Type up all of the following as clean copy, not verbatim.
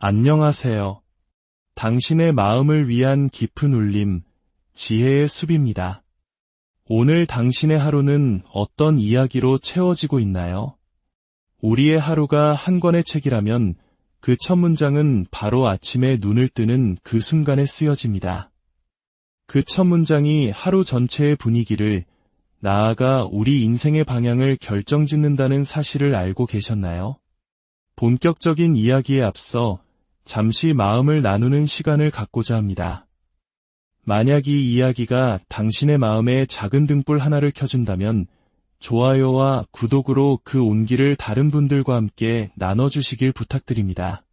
안녕하세요. 당신의 마음을 위한 깊은 울림, 지혜의 숲입니다. 오늘 당신의 하루는 어떤 이야기로 채워지고 있나요? 우리의 하루가 한 권의 책이라면 그 첫 문장은 바로 아침에 눈을 뜨는 그 순간에 쓰여집니다. 그 첫 문장이 하루 전체의 분위기를, 나아가 우리 인생의 방향을 결정짓는다는 사실을 알고 계셨나요? 본격적인 이야기에 앞서 잠시 마음을 나누는 시간을 갖고자 합니다. 만약 이 이야기가 당신의 마음에 작은 등불 하나를 켜준다면 좋아요와 구독으로 그 온기를 다른 분들과 함께 나눠주시길 부탁드립니다.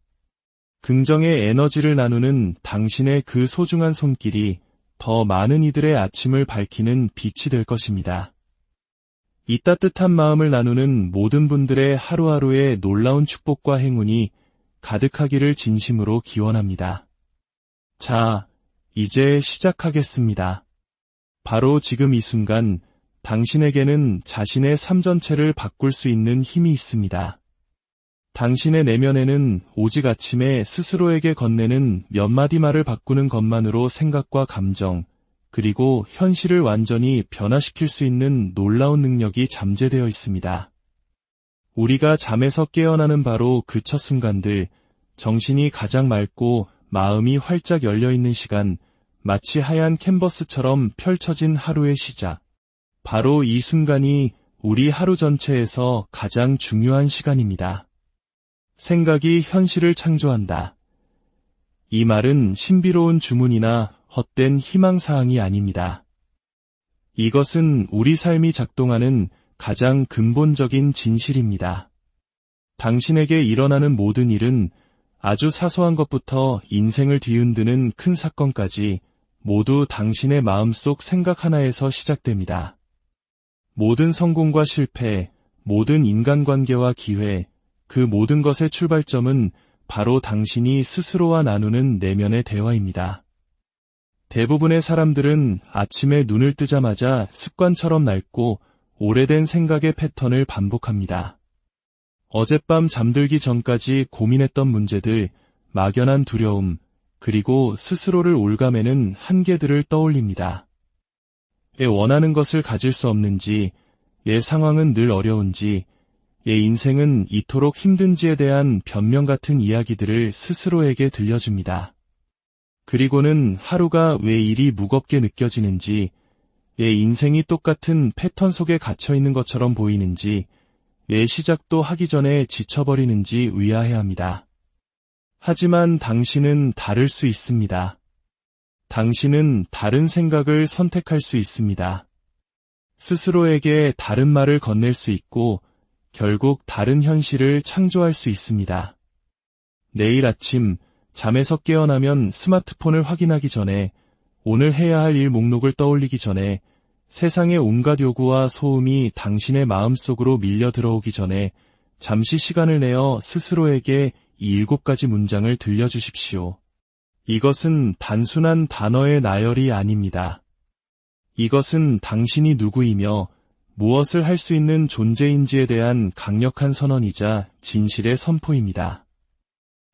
긍정의 에너지를 나누는 당신의 그 소중한 손길이 더 많은 이들의 아침을 밝히는 빛이 될 것입니다. 이 따뜻한 마음을 나누는 모든 분들의 하루하루의 놀라운 축복과 행운이 가득하기를 진심으로 기원합니다. 자, 이제 시작하겠습니다. 바로 지금 이 순간 당신에게는 자신의 삶 전체를 바꿀 수 있는 힘이 있습니다. 당신의 내면에는 오직 아침에 스스로에게 건네는 몇 마디 말을 바꾸는 것만으로 생각과 감정, 그리고 현실을 완전히 변화시킬 수 있는 놀라운 능력이 잠재되어 있습니다. 우리가 잠에서 깨어나는 바로 그 첫 순간들, 정신이 가장 맑고 마음이 활짝 열려있는 시간, 마치 하얀 캔버스처럼 펼쳐진 하루의 시작. 바로 이 순간이 우리 하루 전체에서 가장 중요한 시간입니다. 생각이 현실을 창조한다. 이 말은 신비로운 주문이나 헛된 희망사항이 아닙니다. 이것은 우리 삶이 작동하는 가장 근본적인 진실입니다. 당신에게 일어나는 모든 일은 아주 사소한 것부터 인생을 뒤흔드는 큰 사건까지 모두 당신의 마음속 생각 하나에서 시작됩니다. 모든 성공과 실패, 모든 인간관계와 기회, 그 모든 것의 출발점은 바로 당신이 스스로와 나누는 내면의 대화입니다. 대부분의 사람들은 아침에 눈을 뜨자마자 습관처럼 낡고 오래된 생각의 패턴을 반복합니다. 어젯밤 잠들기 전까지 고민했던 문제들, 막연한 두려움, 그리고 스스로를 올가매는 한계들을 떠올립니다. 원하는 것을 가질 수 없는지, 상황은 늘 어려운지, 인생은 이토록 힘든지에 대한 변명 같은 이야기들을 스스로에게 들려줍니다. 그리고는 하루가 왜 이리 무겁게 느껴지는지, 인생이 똑같은 패턴 속에 갇혀있는 것처럼 보이는지, 시작도 하기 전에 지쳐버리는지 의아해합니다. 하지만 당신은 다를 수 있습니다. 당신은 다른 생각을 선택할 수 있습니다. 스스로에게 다른 말을 건넬 수 있고, 결국 다른 현실을 창조할 수 있습니다. 내일 아침, 잠에서 깨어나면 스마트폰을 확인하기 전에, 오늘 해야 할 일 목록을 떠올리기 전에, 세상의 온갖 요구와 소음이 당신의 마음속으로 밀려 들어오기 전에 잠시 시간을 내어 스스로에게 이 7가지 문장을 들려주십시오. 이것은 단순한 단어의 나열이 아닙니다. 이것은 당신이 누구이며 무엇을 할 수 있는 존재인지에 대한 강력한 선언이자 진실의 선포입니다.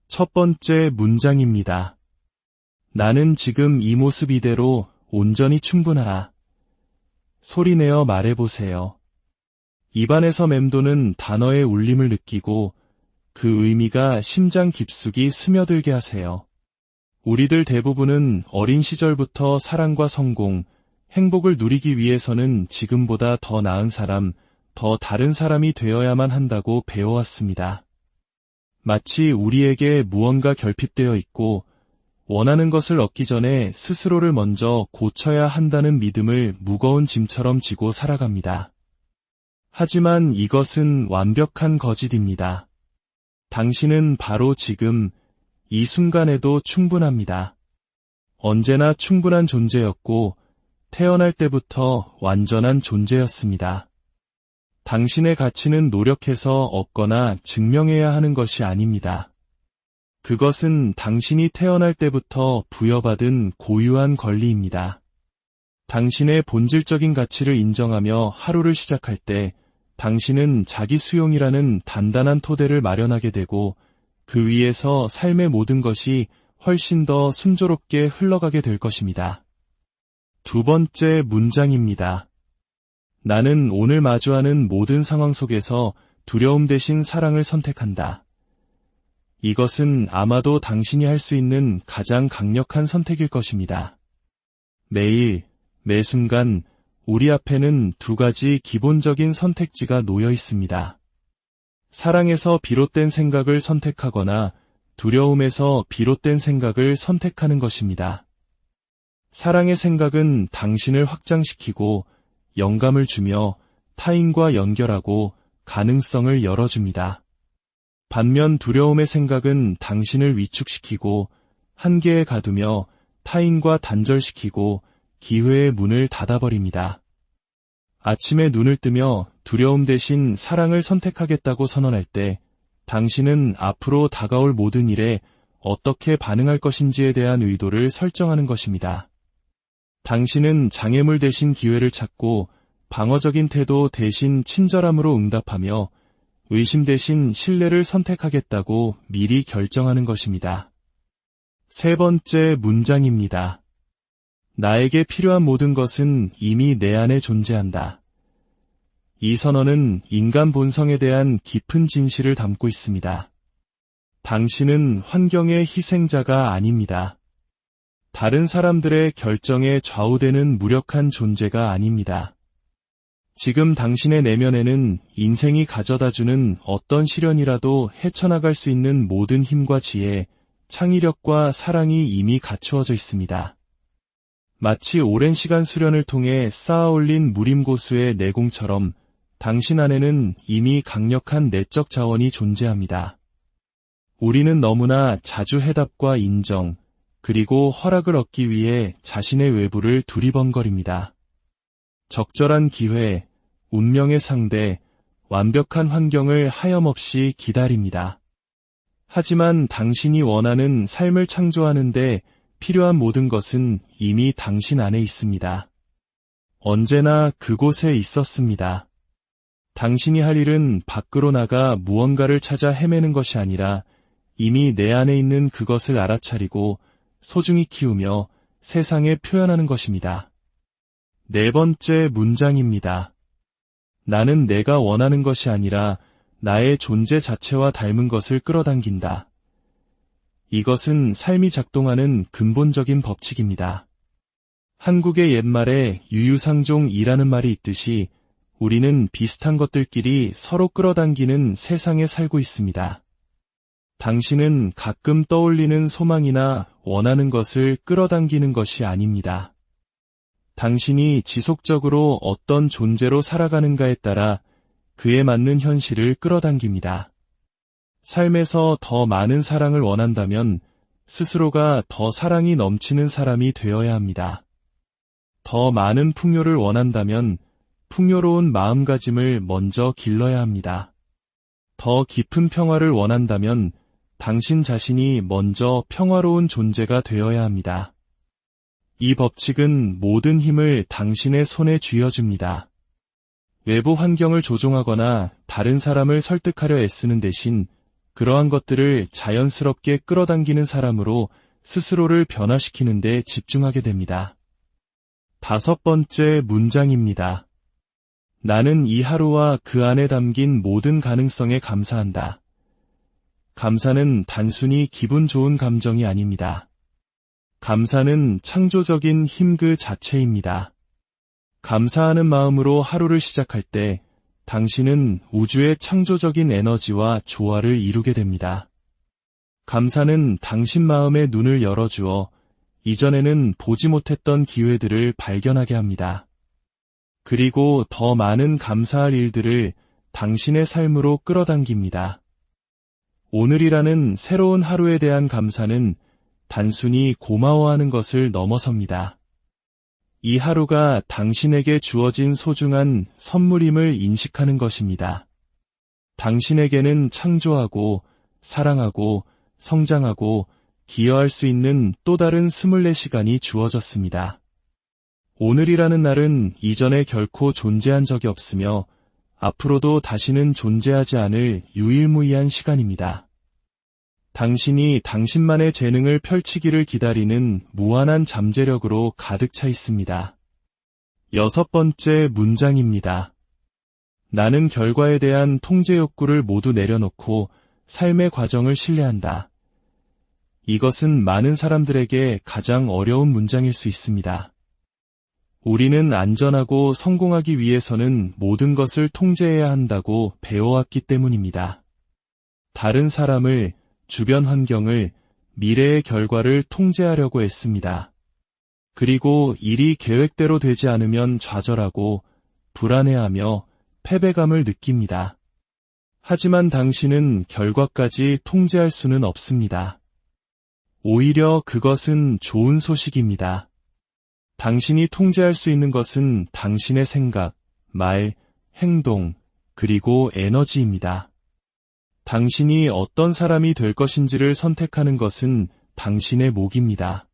첫 번째 문장입니다. 나는 지금 이 모습 이대로 온전히 충분하다. 소리내어 말해보세요. 입안에서 맴도는 단어의 울림을 느끼고 그 의미가 심장 깊숙이 스며들게 하세요. 우리들 대부분은 어린 시절부터 사랑과 성공, 행복을 누리기 위해서는 지금보다 더 나은 사람, 더 다른 사람이 되어야만 한다고 배워왔습니다. 마치 우리에게 무언가 결핍되어 있고 원하는 것을 얻기 전에 스스로를 먼저 고쳐야 한다는 믿음을 무거운 짐처럼 지고 살아갑니다. 하지만 이것은 완벽한 거짓입니다. 당신은 바로 지금 이 순간에도 충분합니다. 언제나 충분한 존재였고 태어날 때부터 완전한 존재였습니다. 당신의 가치는 노력해서 얻거나 증명해야 하는 것이 아닙니다. 그것은 당신이 태어날 때부터 부여받은 고유한 권리입니다. 당신의 본질적인 가치를 인정하며 하루를 시작할 때 당신은 자기 수용이라는 단단한 토대를 마련하게 되고 그 위에서 삶의 모든 것이 훨씬 더 순조롭게 흘러가게 될 것입니다. 두 번째 문장입니다. 나는 오늘 마주하는 모든 상황 속에서 두려움 대신 사랑을 선택한다. 이것은 아마도 당신이 할 수 있는 가장 강력한 선택일 것입니다. 매일, 매 순간 우리 앞에는 두 가지 기본적인 선택지가 놓여 있습니다. 사랑에서 비롯된 생각을 선택하거나 두려움에서 비롯된 생각을 선택하는 것입니다. 사랑의 생각은 당신을 확장시키고 영감을 주며 타인과 연결하고 가능성을 열어줍니다. 반면 두려움의 생각은 당신을 위축시키고 한계에 가두며 타인과 단절시키고 기회의 문을 닫아버립니다. 아침에 눈을 뜨며 두려움 대신 사랑을 선택하겠다고 선언할 때 당신은 앞으로 다가올 모든 일에 어떻게 반응할 것인지에 대한 의도를 설정하는 것입니다. 당신은 장애물 대신 기회를 찾고 방어적인 태도 대신 친절함으로 응답하며 의심 대신 신뢰를 선택하겠다고 미리 결정하는 것입니다. 세 번째 문장입니다. 나에게 필요한 모든 것은 이미 내 안에 존재한다. 이 선언은 인간 본성에 대한 깊은 진실을 담고 있습니다. 당신은 환경의 희생자가 아닙니다. 다른 사람들의 결정에 좌우되는 무력한 존재가 아닙니다. 지금 당신의 내면에는 인생이 가져다주는 어떤 시련이라도 헤쳐나갈 수 있는 모든 힘과 지혜, 창의력과 사랑이 이미 갖추어져 있습니다. 마치 오랜 시간 수련을 통해 쌓아올린 무림고수의 내공처럼 당신 안에는 이미 강력한 내적 자원이 존재합니다. 우리는 너무나 자주 해답과 인정, 그리고 허락을 얻기 위해 자신의 외부를 두리번거립니다. 적절한 기회, 운명의 상대, 완벽한 환경을 하염없이 기다립니다. 하지만 당신이 원하는 삶을 창조하는데 필요한 모든 것은 이미 당신 안에 있습니다. 언제나 그곳에 있었습니다. 당신이 할 일은 밖으로 나가 무언가를 찾아 헤매는 것이 아니라 이미 내 안에 있는 그것을 알아차리고 소중히 키우며 세상에 표현하는 것입니다. 네 번째 문장입니다. 나는 내가 원하는 것이 아니라 나의 존재 자체와 닮은 것을 끌어당긴다. 이것은 삶이 작동하는 근본적인 법칙입니다. 한국의 옛말에 유유상종이라는 말이 있듯이 우리는 비슷한 것들끼리 서로 끌어당기는 세상에 살고 있습니다. 당신은 가끔 떠올리는 소망이나 원하는 것을 끌어당기는 것이 아닙니다. 당신이 지속적으로 어떤 존재로 살아가는가에 따라 그에 맞는 현실을 끌어당깁니다. 삶에서 더 많은 사랑을 원한다면 스스로가 더 사랑이 넘치는 사람이 되어야 합니다. 더 많은 풍요를 원한다면 풍요로운 마음가짐을 먼저 길러야 합니다. 더 깊은 평화를 원한다면 당신 자신이 먼저 평화로운 존재가 되어야 합니다. 이 법칙은 모든 힘을 당신의 손에 쥐어줍니다. 외부 환경을 조종하거나 다른 사람을 설득하려 애쓰는 대신 그러한 것들을 자연스럽게 끌어당기는 사람으로 스스로를 변화시키는 데 집중하게 됩니다. 다섯 번째 문장입니다. 나는 이 하루와 그 안에 담긴 모든 가능성에 감사한다. 감사는 단순히 기분 좋은 감정이 아닙니다. 감사는 창조적인 힘 그 자체입니다. 감사하는 마음으로 하루를 시작할 때 당신은 우주의 창조적인 에너지와 조화를 이루게 됩니다. 감사는 당신 마음의 눈을 열어주어 이전에는 보지 못했던 기회들을 발견하게 합니다. 그리고 더 많은 감사할 일들을 당신의 삶으로 끌어당깁니다. 오늘이라는 새로운 하루에 대한 감사는 단순히 고마워하는 것을 넘어섭니다. 이 하루가 당신에게 주어진 소중한 선물임을 인식하는 것입니다. 당신에게는 창조하고 사랑하고 성장하고 기여할 수 있는 또 다른 24시간이 주어졌습니다. 오늘이라는 날은 이전에 결코 존재한 적이 없으며 앞으로도 다시는 존재하지 않을 유일무이한 시간입니다. 당신이 당신만의 재능을 펼치기를 기다리는 무한한 잠재력으로 가득 차 있습니다. 6번째 문장입니다. 나는 결과에 대한 통제 욕구를 모두 내려놓고 삶의 과정을 신뢰한다. 이것은 많은 사람들에게 가장 어려운 문장일 수 있습니다. 우리는 안전하고 성공하기 위해서는 모든 것을 통제해야 한다고 배워왔기 때문입니다. 다른 사람을, 주변 환경을, 미래의 결과를 통제하려고 했습니다. 그리고 일이 계획대로 되지 않으면 좌절하고 불안해하며 패배감을 느낍니다. 하지만 당신은 결과까지 통제할 수는 없습니다. 오히려 그것은 좋은 소식입니다. 당신이 통제할 수 있는 것은 당신의 생각, 말, 행동, 그리고 에너지입니다. 당신이 어떤 사람이 될 것인지를 선택하는 것은 당신의 몫입니다.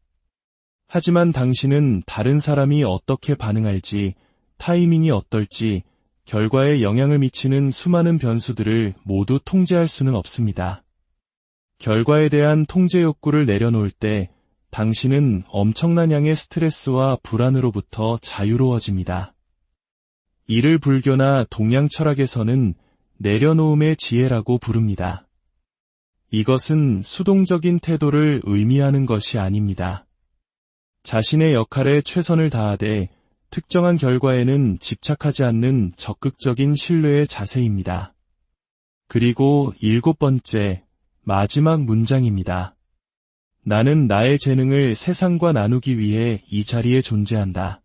하지만 당신은 다른 사람이 어떻게 반응할지, 타이밍이 어떨지, 결과에 영향을 미치는 수많은 변수들을 모두 통제할 수는 없습니다. 결과에 대한 통제 욕구를 내려놓을 때 당신은 엄청난 양의 스트레스와 불안으로부터 자유로워집니다. 이를 불교나 동양 철학에서는 내려놓음의 지혜라고 부릅니다. 이것은 수동적인 태도를 의미하는 것이 아닙니다. 자신의 역할에 최선을 다하되 특정한 결과에는 집착하지 않는 적극적인 신뢰의 자세입니다. 그리고 7번째, 마지막 문장입니다. 나는 나의 재능을 세상과 나누기 위해 이 자리에 존재한다.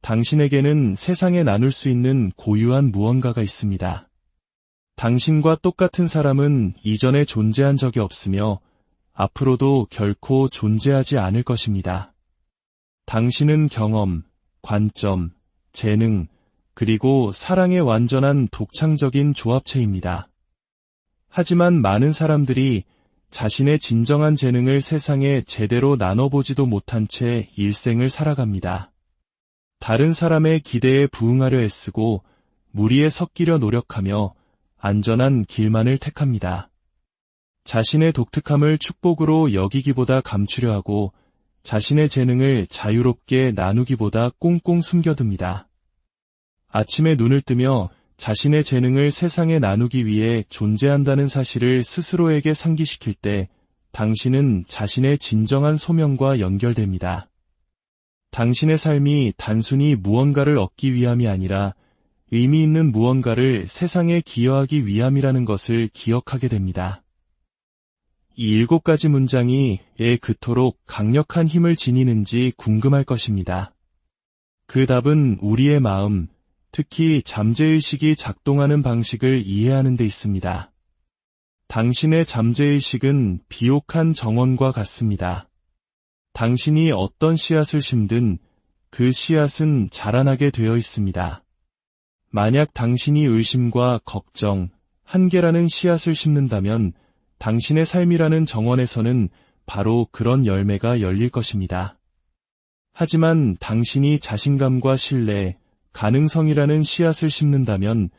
당신에게는 세상에 나눌 수 있는 고유한 무언가가 있습니다. 당신과 똑같은 사람은 이전에 존재한 적이 없으며 앞으로도 결코 존재하지 않을 것입니다. 당신은 경험, 관점, 재능, 그리고 사랑의 완전한 독창적인 조합체입니다. 하지만 많은 사람들이 자신의 진정한 재능을 세상에 제대로 나눠보지도 못한 채 일생을 살아갑니다. 다른 사람의 기대에 부응하려 애쓰고 무리에 섞이려 노력하며 안전한 길만을 택합니다. 자신의 독특함을 축복으로 여기기보다 감추려 하고 자신의 재능을 자유롭게 나누기보다 꽁꽁 숨겨둡니다. 아침에 눈을 뜨며 자신의 재능을 세상에 나누기 위해 존재한다는 사실을 스스로에게 상기시킬 때 당신은 자신의 진정한 소명과 연결됩니다. 당신의 삶이 단순히 무언가를 얻기 위함이 아니라 의미 있는 무언가를 세상에 기여하기 위함이라는 것을 기억하게 됩니다. 이 7가지 문장이 왜 그토록 강력한 힘을 지니는지 궁금할 것입니다. 그 답은 우리의 마음, 특히 잠재의식이 작동하는 방식을 이해하는 데 있습니다. 당신의 잠재의식은 비옥한 정원과 같습니다. 당신이 어떤 씨앗을 심든 그 씨앗은 자라나게 되어 있습니다. 만약 당신이 의심과 걱정, 한계라는 씨앗을 심는다면 당신의 삶이라는 정원에서는 바로 그런 열매가 열릴 것입니다. 하지만 당신이 자신감과 신뢰, 가능성이라는 씨앗을 심는다면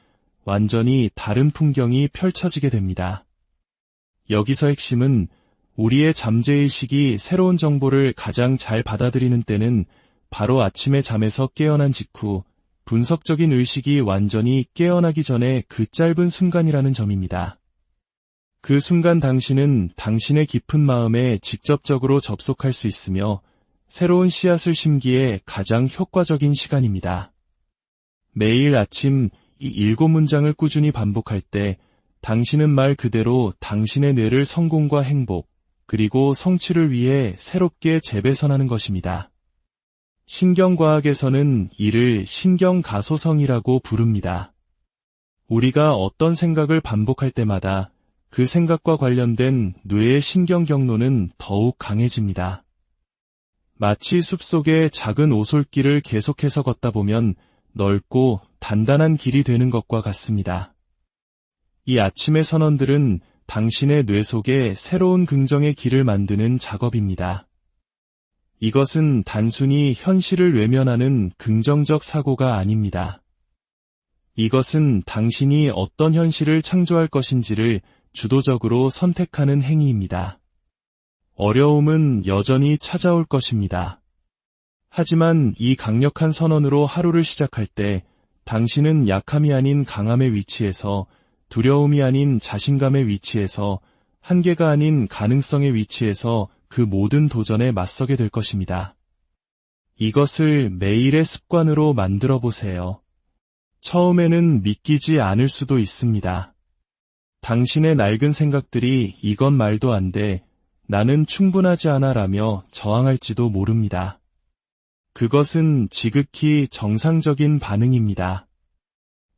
완전히 다른 풍경이 펼쳐지게 됩니다. 여기서 핵심은 우리의 잠재의식이 새로운 정보를 가장 잘 받아들이는 때는 바로 아침에 잠에서 깨어난 직후 분석적인 의식이 완전히 깨어나기 전에 그 짧은 순간이라는 점입니다. 그 순간 당신은 당신의 깊은 마음에 직접적으로 접속할 수 있으며 새로운 씨앗을 심기에 가장 효과적인 시간입니다. 매일 아침 이 7문장을 꾸준히 반복할 때 당신은 말 그대로 당신의 뇌를 성공과 행복, 그리고 성취를 위해 새롭게 재배선하는 것입니다. 신경과학에서는 이를 신경가소성이라고 부릅니다. 우리가 어떤 생각을 반복할 때마다 그 생각과 관련된 뇌의 신경 경로는 더욱 강해집니다. 마치 숲속의 작은 오솔길을 계속해서 걷다 보면 넓고 단단한 길이 되는 것과 같습니다. 이 아침의 선언들은 당신의 뇌 속에 새로운 긍정의 길을 만드는 작업입니다. 이것은 단순히 현실을 외면하는 긍정적 사고가 아닙니다. 이것은 당신이 어떤 현실을 창조할 것인지를 주도적으로 선택하는 행위입니다. 어려움은 여전히 찾아올 것입니다. 하지만 이 강력한 선언으로 하루를 시작할 때 당신은 약함이 아닌 강함의 위치에서, 두려움이 아닌 자신감의 위치에서, 한계가 아닌 가능성의 위치에서 그 모든 도전에 맞서게 될 것입니다. 이것을 매일의 습관으로 만들어 보세요. 처음에는 믿기지 않을 수도 있습니다. 당신의 낡은 생각들이 이건 말도 안 돼, 나는 충분하지 않아 라며 저항할지도 모릅니다. 그것은 지극히 정상적인 반응입니다.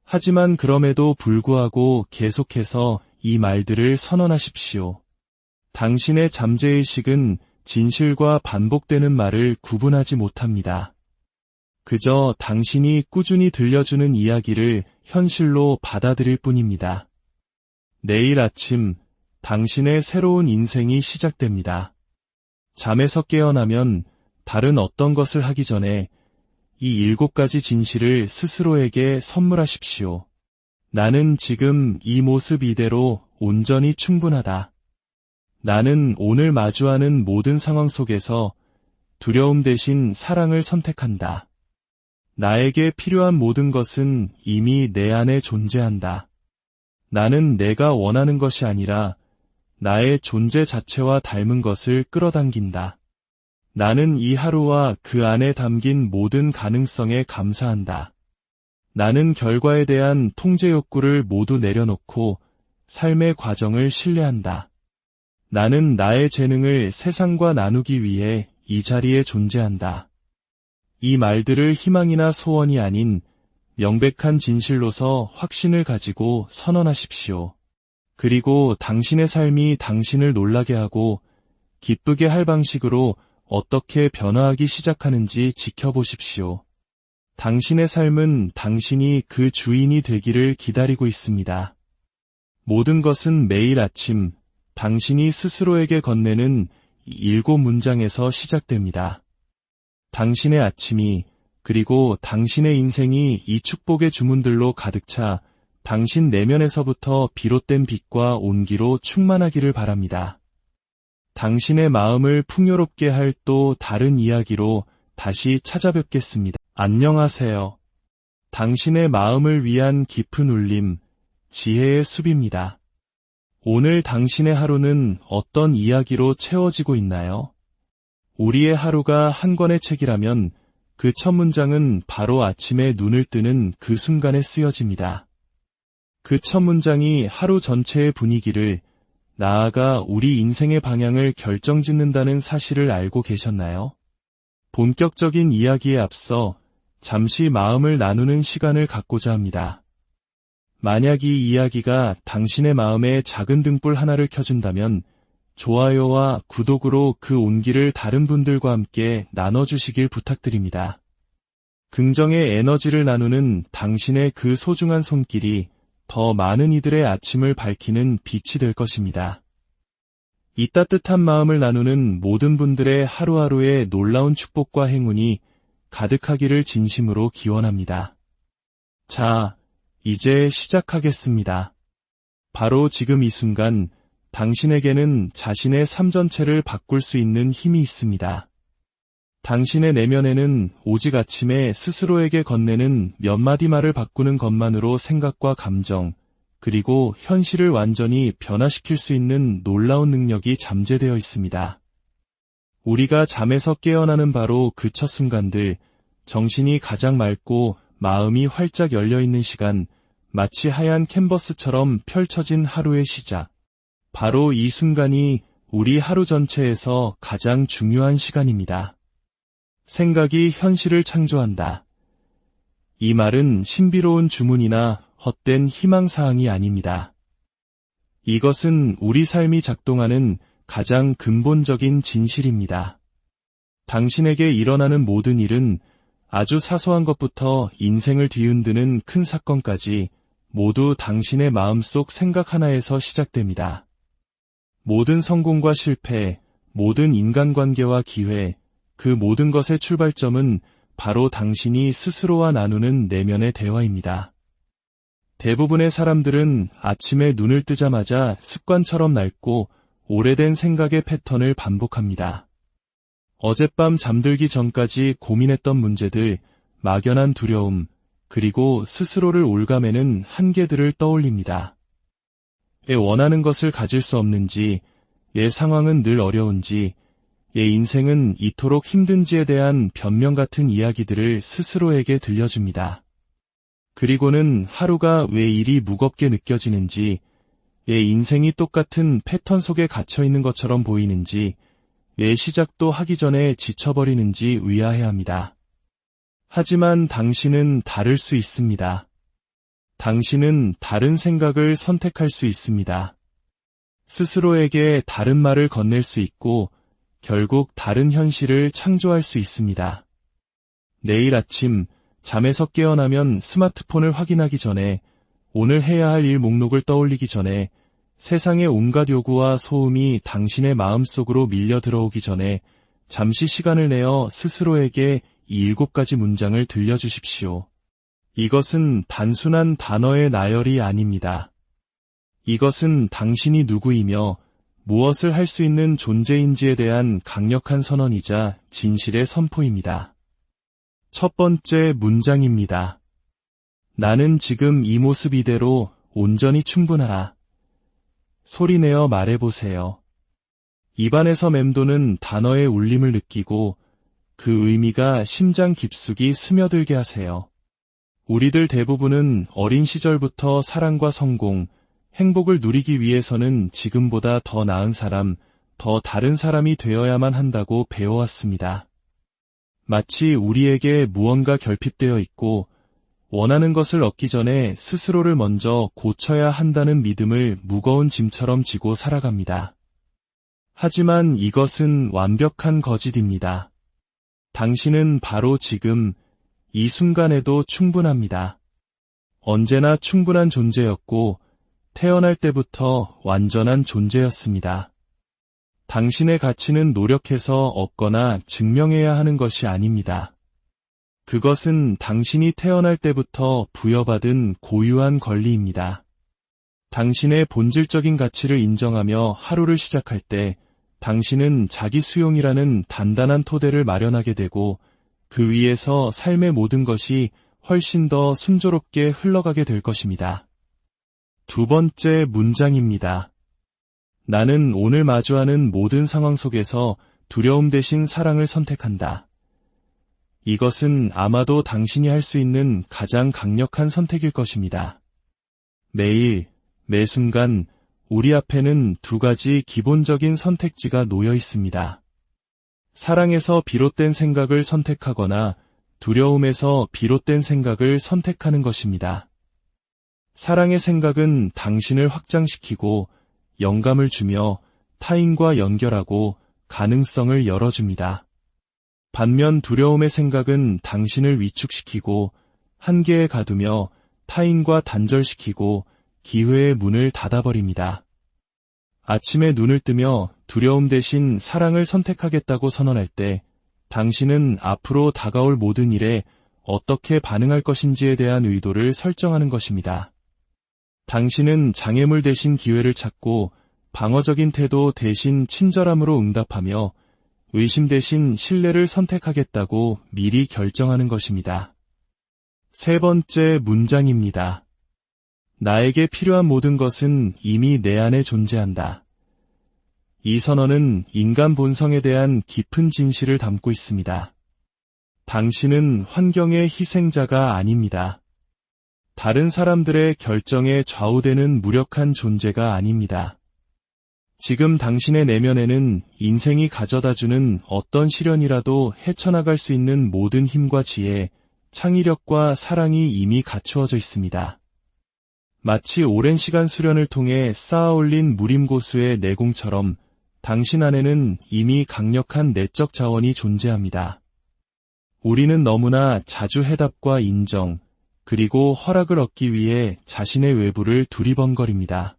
하지만 그럼에도 불구하고 계속해서 이 말들을 선언하십시오. 당신의 잠재의식은 진실과 반복되는 말을 구분하지 못합니다. 그저 당신이 꾸준히 들려주는 이야기를 현실로 받아들일 뿐입니다. 내일 아침 당신의 새로운 인생이 시작됩니다. 잠에서 깨어나면 다른 어떤 것을 하기 전에 이 7가지 진실을 스스로에게 선물하십시오. 나는 지금 이 모습 이대로 온전히 충분하다. 나는 오늘 마주하는 모든 상황 속에서 두려움 대신 사랑을 선택한다. 나에게 필요한 모든 것은 이미 내 안에 존재한다. 나는 내가 원하는 것이 아니라 나의 존재 자체와 닮은 것을 끌어당긴다. 나는 이 하루와 그 안에 담긴 모든 가능성에 감사한다. 나는 결과에 대한 통제 욕구를 모두 내려놓고 삶의 과정을 신뢰한다. 나는 나의 재능을 세상과 나누기 위해 이 자리에 존재한다. 이 말들을 희망이나 소원이 아닌 명백한 진실로서 확신을 가지고 선언하십시오. 그리고 당신의 삶이 당신을 놀라게 하고 기쁘게 할 방식으로 어떻게 변화하기 시작하는지 지켜보십시오. 당신의 삶은 당신이 그 주인이 되기를 기다리고 있습니다. 모든 것은 매일 아침 당신이 스스로에게 건네는 7문장에서 시작됩니다. 당신의 아침이, 그리고 당신의 인생이 이 축복의 주문들로 가득 차 당신 내면에서부터 비롯된 빛과 온기로 충만하기를 바랍니다. 당신의 마음을 풍요롭게 할 또 다른 이야기로 다시 찾아뵙겠습니다. 안녕하세요. 당신의 마음을 위한 깊은 울림, 지혜의 숲입니다. 오늘 당신의 하루는 어떤 이야기로 채워지고 있나요? 우리의 하루가 한 권의 책이라면 그 첫 문장은 바로 아침에 눈을 뜨는 그 순간에 쓰여집니다. 그 첫 문장이 하루 전체의 분위기를, 나아가 우리 인생의 방향을 결정짓는다는 사실을 알고 계셨나요? 본격적인 이야기에 앞서 잠시 마음을 나누는 시간을 갖고자 합니다. 만약 이 이야기가 당신의 마음에 작은 등불 하나를 켜준다면 좋아요와 구독으로 그 온기를 다른 분들과 함께 나눠주시길 부탁드립니다. 긍정의 에너지를 나누는 당신의 그 소중한 손길이 더 많은 이들의 아침을 밝히는 빛이 될 것입니다. 이 따뜻한 마음을 나누는 모든 분들의 하루하루의 놀라운 축복과 행운이 가득하기를 진심으로 기원합니다. 자, 이제 시작하겠습니다. 바로 지금 이 순간 당신에게는 자신의 삶 전체를 바꿀 수 있는 힘이 있습니다. 당신의 내면에는 오직 아침에 스스로에게 건네는 몇 마디 말을 바꾸는 것만으로 생각과 감정, 그리고 현실을 완전히 변화시킬 수 있는 놀라운 능력이 잠재되어 있습니다. 우리가 잠에서 깨어나는 바로 그 첫 순간들, 정신이 가장 맑고 마음이 활짝 열려있는 시간, 마치 하얀 캔버스처럼 펼쳐진 하루의 시작. 바로 이 순간이 우리 하루 전체에서 가장 중요한 시간입니다. 생각이 현실을 창조한다. 이 말은 신비로운 주문이나 헛된 희망사항이 아닙니다. 이것은 우리 삶이 작동하는 가장 근본적인 진실입니다. 당신에게 일어나는 모든 일은 아주 사소한 것부터 인생을 뒤흔드는 큰 사건까지 모두 당신의 마음속 생각 하나에서 시작됩니다. 모든 성공과 실패, 모든 인간관계와 기회, 그 모든 것의 출발점은 바로 당신이 스스로와 나누는 내면의 대화입니다. 대부분의 사람들은 아침에 눈을 뜨자마자 습관처럼 낡고 오래된 생각의 패턴을 반복합니다. 어젯밤 잠들기 전까지 고민했던 문제들, 막연한 두려움, 그리고 스스로를 옭아매는 한계들을 떠올립니다. 원하는 것을 가질 수 없는지, 상황은 늘 어려운지, 인생은 이토록 힘든지에 대한 변명 같은 이야기들을 스스로에게 들려줍니다. 그리고는 하루가 왜 이리 무겁게 느껴지는지, 인생이 똑같은 패턴 속에 갇혀 있는 것처럼 보이는지, 시작도 하기 전에 지쳐버리는지 의아해합니다. 하지만 당신은 다를 수 있습니다. 당신은 다른 생각을 선택할 수 있습니다. 스스로에게 다른 말을 건넬 수 있고 결국 다른 현실을 창조할 수 있습니다. 내일 아침 잠에서 깨어나면 스마트폰을 확인하기 전에, 오늘 해야 할 일 목록을 떠올리기 전에, 세상의 온갖 요구와 소음이 당신의 마음속으로 밀려 들어오기 전에 잠시 시간을 내어 스스로에게 이 7가지 문장을 들려주십시오. 이것은 단순한 단어의 나열이 아닙니다. 이것은 당신이 누구이며 무엇을 할 수 있는 존재인지에 대한 강력한 선언이자 진실의 선포입니다. 첫 번째 문장입니다. 나는 지금 이 모습 이대로 온전히 충분하다. 소리내어 말해보세요. 입안에서 맴도는 단어의 울림을 느끼고 그 의미가 심장 깊숙이 스며들게 하세요. 우리들 대부분은 어린 시절부터 사랑과 성공, 행복을 누리기 위해서는 지금보다 더 나은 사람, 더 다른 사람이 되어야만 한다고 배워왔습니다. 마치 우리에게 무언가 결핍되어 있고 원하는 것을 얻기 전에 스스로를 먼저 고쳐야 한다는 믿음을 무거운 짐처럼 지고 살아갑니다. 하지만 이것은 완벽한 거짓입니다. 당신은 바로 지금 이 순간에도 충분합니다. 언제나 충분한 존재였고 태어날 때부터 완전한 존재였습니다. 당신의 가치는 노력해서 얻거나 증명해야 하는 것이 아닙니다. 그것은 당신이 태어날 때부터 부여받은 고유한 권리입니다. 당신의 본질적인 가치를 인정하며 하루를 시작할 때 당신은 자기 수용이라는 단단한 토대를 마련하게 되고 그 위에서 삶의 모든 것이 훨씬 더 순조롭게 흘러가게 될 것입니다. 두 번째 문장입니다. 나는 오늘 마주하는 모든 상황 속에서 두려움 대신 사랑을 선택한다. 이것은 아마도 당신이 할 수 있는 가장 강력한 선택일 것입니다. 매일, 매 순간 우리 앞에는 2가지 기본적인 선택지가 놓여 있습니다. 사랑에서 비롯된 생각을 선택하거나 두려움에서 비롯된 생각을 선택하는 것입니다. 사랑의 생각은 당신을 확장시키고 영감을 주며 타인과 연결하고 가능성을 열어줍니다. 반면 두려움의 생각은 당신을 위축시키고 한계에 가두며 타인과 단절시키고 기회의 문을 닫아버립니다. 아침에 눈을 뜨며 두려움 대신 사랑을 선택하겠다고 선언할 때 당신은 앞으로 다가올 모든 일에 어떻게 반응할 것인지에 대한 의도를 설정하는 것입니다. 당신은 장애물 대신 기회를 찾고 방어적인 태도 대신 친절함으로 응답하며 의심 대신 신뢰를 선택하겠다고 미리 결정하는 것입니다. 세 번째 문장입니다. 나에게 필요한 모든 것은 이미 내 안에 존재한다. 이 선언은 인간 본성에 대한 깊은 진실을 담고 있습니다. 당신은 환경의 희생자가 아닙니다. 다른 사람들의 결정에 좌우되는 무력한 존재가 아닙니다. 지금 당신의 내면에는 인생이 가져다주는 어떤 시련이라도 헤쳐나갈 수 있는 모든 힘과 지혜, 창의력과 사랑이 이미 갖추어져 있습니다. 마치 오랜 시간 수련을 통해 쌓아올린 무림고수의 내공처럼 당신 안에는 이미 강력한 내적 자원이 존재합니다. 우리는 너무나 자주 해답과 인정, 그리고 허락을 얻기 위해 자신의 외부를 두리번거립니다.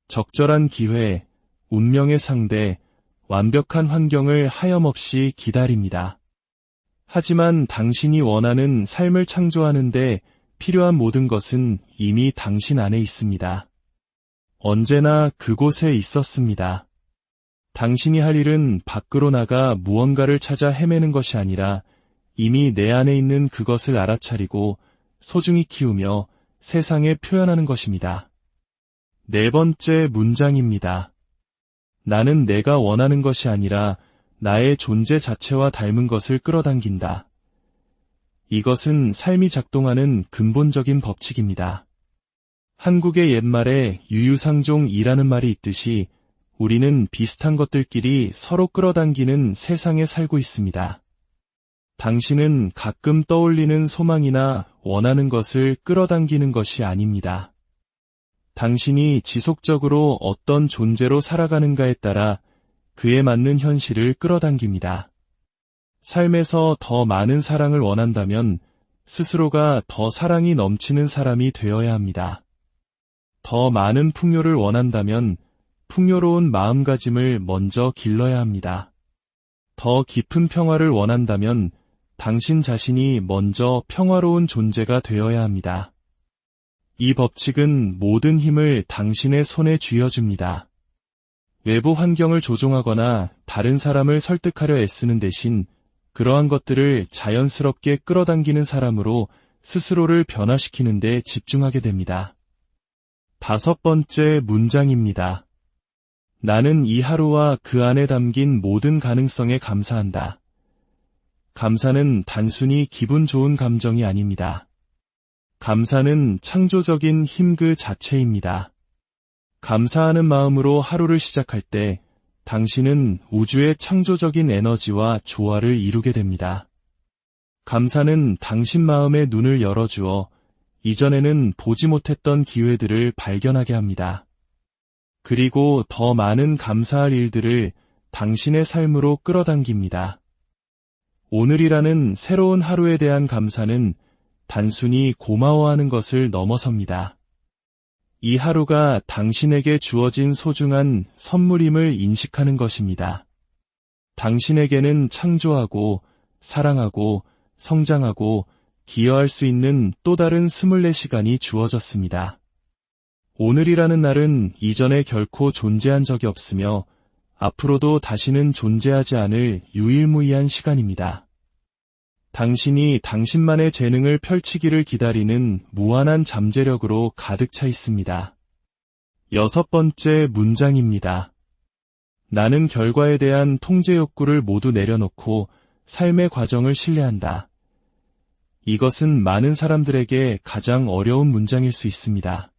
적절한 기회, 운명의 상대, 완벽한 환경을 하염없이 기다립니다. 하지만 당신이 원하는 삶을 창조하는데 필요한 모든 것은 이미 당신 안에 있습니다. 언제나 그곳에 있었습니다. 당신이 할 일은 밖으로 나가 무언가를 찾아 헤매는 것이 아니라 이미 내 안에 있는 그것을 알아차리고 소중히 키우며 세상에 표현하는 것입니다. 네 번째 문장입니다. 나는 내가 원하는 것이 아니라 나의 존재 자체와 닮은 것을 끌어당긴다. 이것은 삶이 작동하는 근본적인 법칙입니다. 한국의 옛말에 유유상종이라는 말이 있듯이 우리는 비슷한 것들끼리 서로 끌어당기는 세상에 살고 있습니다. 당신은 가끔 떠올리는 소망이나 원하는 것을 끌어당기는 것이 아닙니다. 당신이 지속적으로 어떤 존재로 살아가는가에 따라 그에 맞는 현실을 끌어당깁니다. 삶에서 더 많은 사랑을 원한다면 스스로가 더 사랑이 넘치는 사람이 되어야 합니다. 더 많은 풍요를 원한다면 풍요로운 마음가짐을 먼저 길러야 합니다. 더 깊은 평화를 원한다면 당신 자신이 먼저 평화로운 존재가 되어야 합니다. 이 법칙은 모든 힘을 당신의 손에 쥐어줍니다. 외부 환경을 조종하거나 다른 사람을 설득하려 애쓰는 대신 그러한 것들을 자연스럽게 끌어당기는 사람으로 스스로를 변화시키는 데 집중하게 됩니다. 다섯 번째 문장입니다. 나는 이 하루와 그 안에 담긴 모든 가능성에 감사한다. 감사는 단순히 기분 좋은 감정이 아닙니다. 감사는 창조적인 힘 그 자체입니다. 감사하는 마음으로 하루를 시작할 때 당신은 우주의 창조적인 에너지와 조화를 이루게 됩니다. 감사는 당신 마음의 눈을 열어주어 이전에는 보지 못했던 기회들을 발견하게 합니다. 그리고 더 많은 감사할 일들을 당신의 삶으로 끌어당깁니다. 오늘이라는 새로운 하루에 대한 감사는 단순히 고마워하는 것을 넘어섭니다. 이 하루가 당신에게 주어진 소중한 선물임을 인식하는 것입니다. 당신에게는 창조하고 사랑하고 성장하고 기여할 수 있는 또 다른 24시간이 주어졌습니다. 오늘이라는 날은 이전에 결코 존재한 적이 없으며 앞으로도 다시는 존재하지 않을 유일무이한 시간입니다. 당신이 당신만의 재능을 펼치기를 기다리는 무한한 잠재력으로 가득 차 있습니다. 여섯 번째 문장입니다. 나는 결과에 대한 통제 욕구를 모두 내려놓고 삶의 과정을 신뢰한다. 이것은 많은 사람들에게 가장 어려운 문장일 수 있습니다.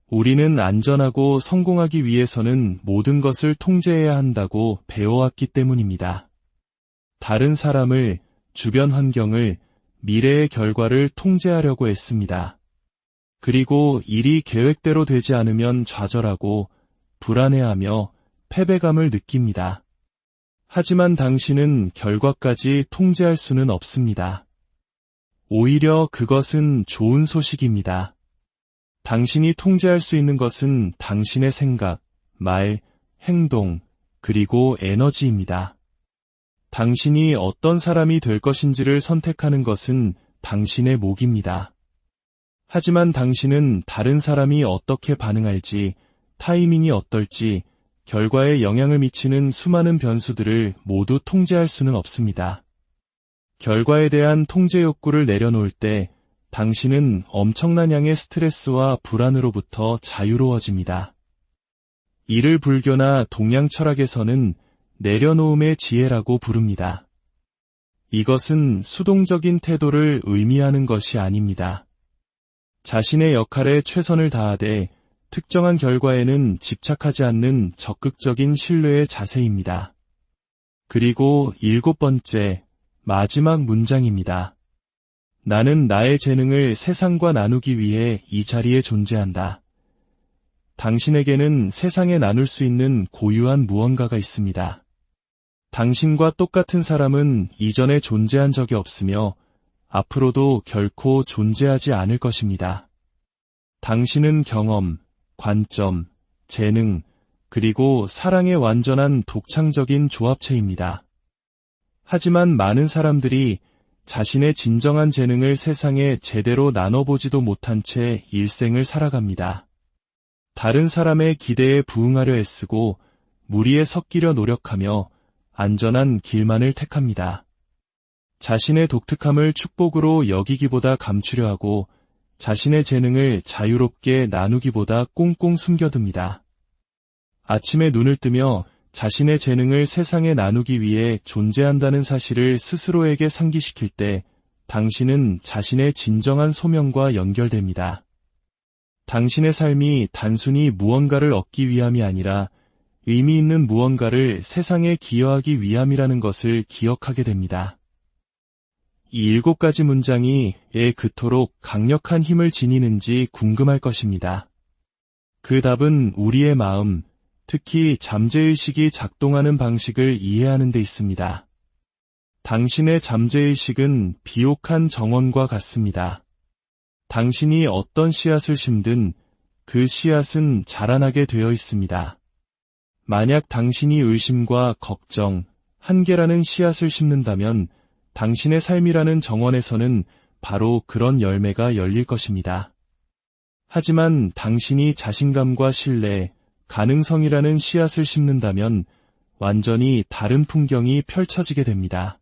우리는 안전하고 성공하기 위해서는 모든 것을 통제해야 한다고 배워왔기 때문입니다. 다른 사람을, 주변 환경을, 미래의 결과를 통제하려고 했습니다. 그리고 일이 계획대로 되지 않으면 좌절하고 불안해하며 패배감을 느낍니다. 하지만 당신은 결과까지 통제할 수는 없습니다. 오히려 그것은 좋은 소식입니다. 당신이 통제할 수 있는 것은 당신의 생각, 말, 행동, 그리고 에너지입니다. 당신이 어떤 사람이 될 것인지를 선택하는 것은 당신의 몫입니다. 하지만 당신은 다른 사람이 어떻게 반응할지, 타이밍이 어떨지, 결과에 영향을 미치는 수많은 변수들을 모두 통제할 수는 없습니다. 결과에 대한 통제 욕구를 내려놓을 때 당신은 엄청난 양의 스트레스와 불안으로부터 자유로워집니다. 이를 불교나 동양 철학에서는 내려놓음의 지혜라고 부릅니다. 이것은 수동적인 태도를 의미하는 것이 아닙니다. 자신의 역할에 최선을 다하되 특정한 결과에는 집착하지 않는 적극적인 신뢰의 자세입니다. 그리고 일곱 번째, 마지막 문장입니다. 나는 나의 재능을 세상과 나누기 위해 이 자리에 존재한다. 당신에게는 세상에 나눌 수 있는 고유한 무언가가 있습니다. 당신과 똑같은 사람은 이전에 존재한 적이 없으며 앞으로도 결코 존재하지 않을 것입니다. 당신은 경험, 관점, 재능, 그리고 사랑의 완전한 독창적인 조합체입니다. 하지만 많은 사람들이 자신의 진정한 재능을 세상에 제대로 나눠보지도 못한 채 일생을 살아갑니다. 다른 사람의 기대에 부응하려 애쓰고 무리에 섞이려 노력하며 안전한 길만을 택합니다. 자신의 독특함을 축복으로 여기기보다 감추려 하고 자신의 재능을 자유롭게 나누기보다 꽁꽁 숨겨둡니다. 아침에 눈을 뜨며 자신의 재능을 세상에 나누기 위해 존재한다는 사실을 스스로에게 상기시킬 때 당신은 자신의 진정한 소명과 연결됩니다. 당신의 삶이 단순히 무언가를 얻기 위함이 아니라 의미 있는 무언가를 세상에 기여하기 위함이라는 것을 기억하게 됩니다. 이 7가지 문장이 왜 그토록 강력한 힘을 지니는지 궁금할 것입니다. 그 답은 우리의 마음, 특히 잠재의식이 작동하는 방식을 이해하는 데 있습니다. 당신의 잠재의식은 비옥한 정원과 같습니다. 당신이 어떤 씨앗을 심든 그 씨앗은 자라나게 되어 있습니다. 만약 당신이 의심과 걱정, 한계라는 씨앗을 심는다면 당신의 삶이라는 정원에서는 바로 그런 열매가 열릴 것입니다. 하지만 당신이 자신감과 신뢰, 가능성이라는 씨앗을 심는다면 완전히 다른 풍경이 펼쳐지게 됩니다.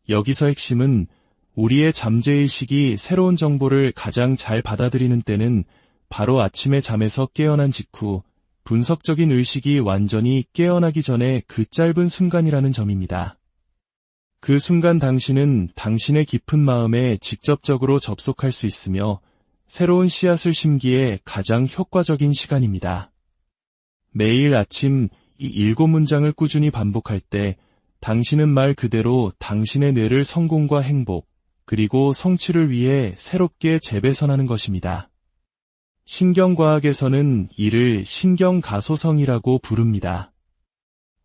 여기서 핵심은 우리의 잠재의식이 새로운 정보를 가장 잘 받아들이는 때는 바로 아침에 잠에서 깨어난 직후 분석적인 의식이 완전히 깨어나기 전에 그 짧은 순간이라는 점입니다. 그 순간 당신은 당신의 깊은 마음에 직접적으로 접속할 수 있으며 새로운 씨앗을 심기에 가장 효과적인 시간입니다. 매일 아침 이 7문장을 꾸준히 반복할 때 당신은 말 그대로 당신의 뇌를 성공과 행복, 그리고 성취를 위해 새롭게 재배선하는 것입니다. 신경과학에서는 이를 신경가소성이라고 부릅니다.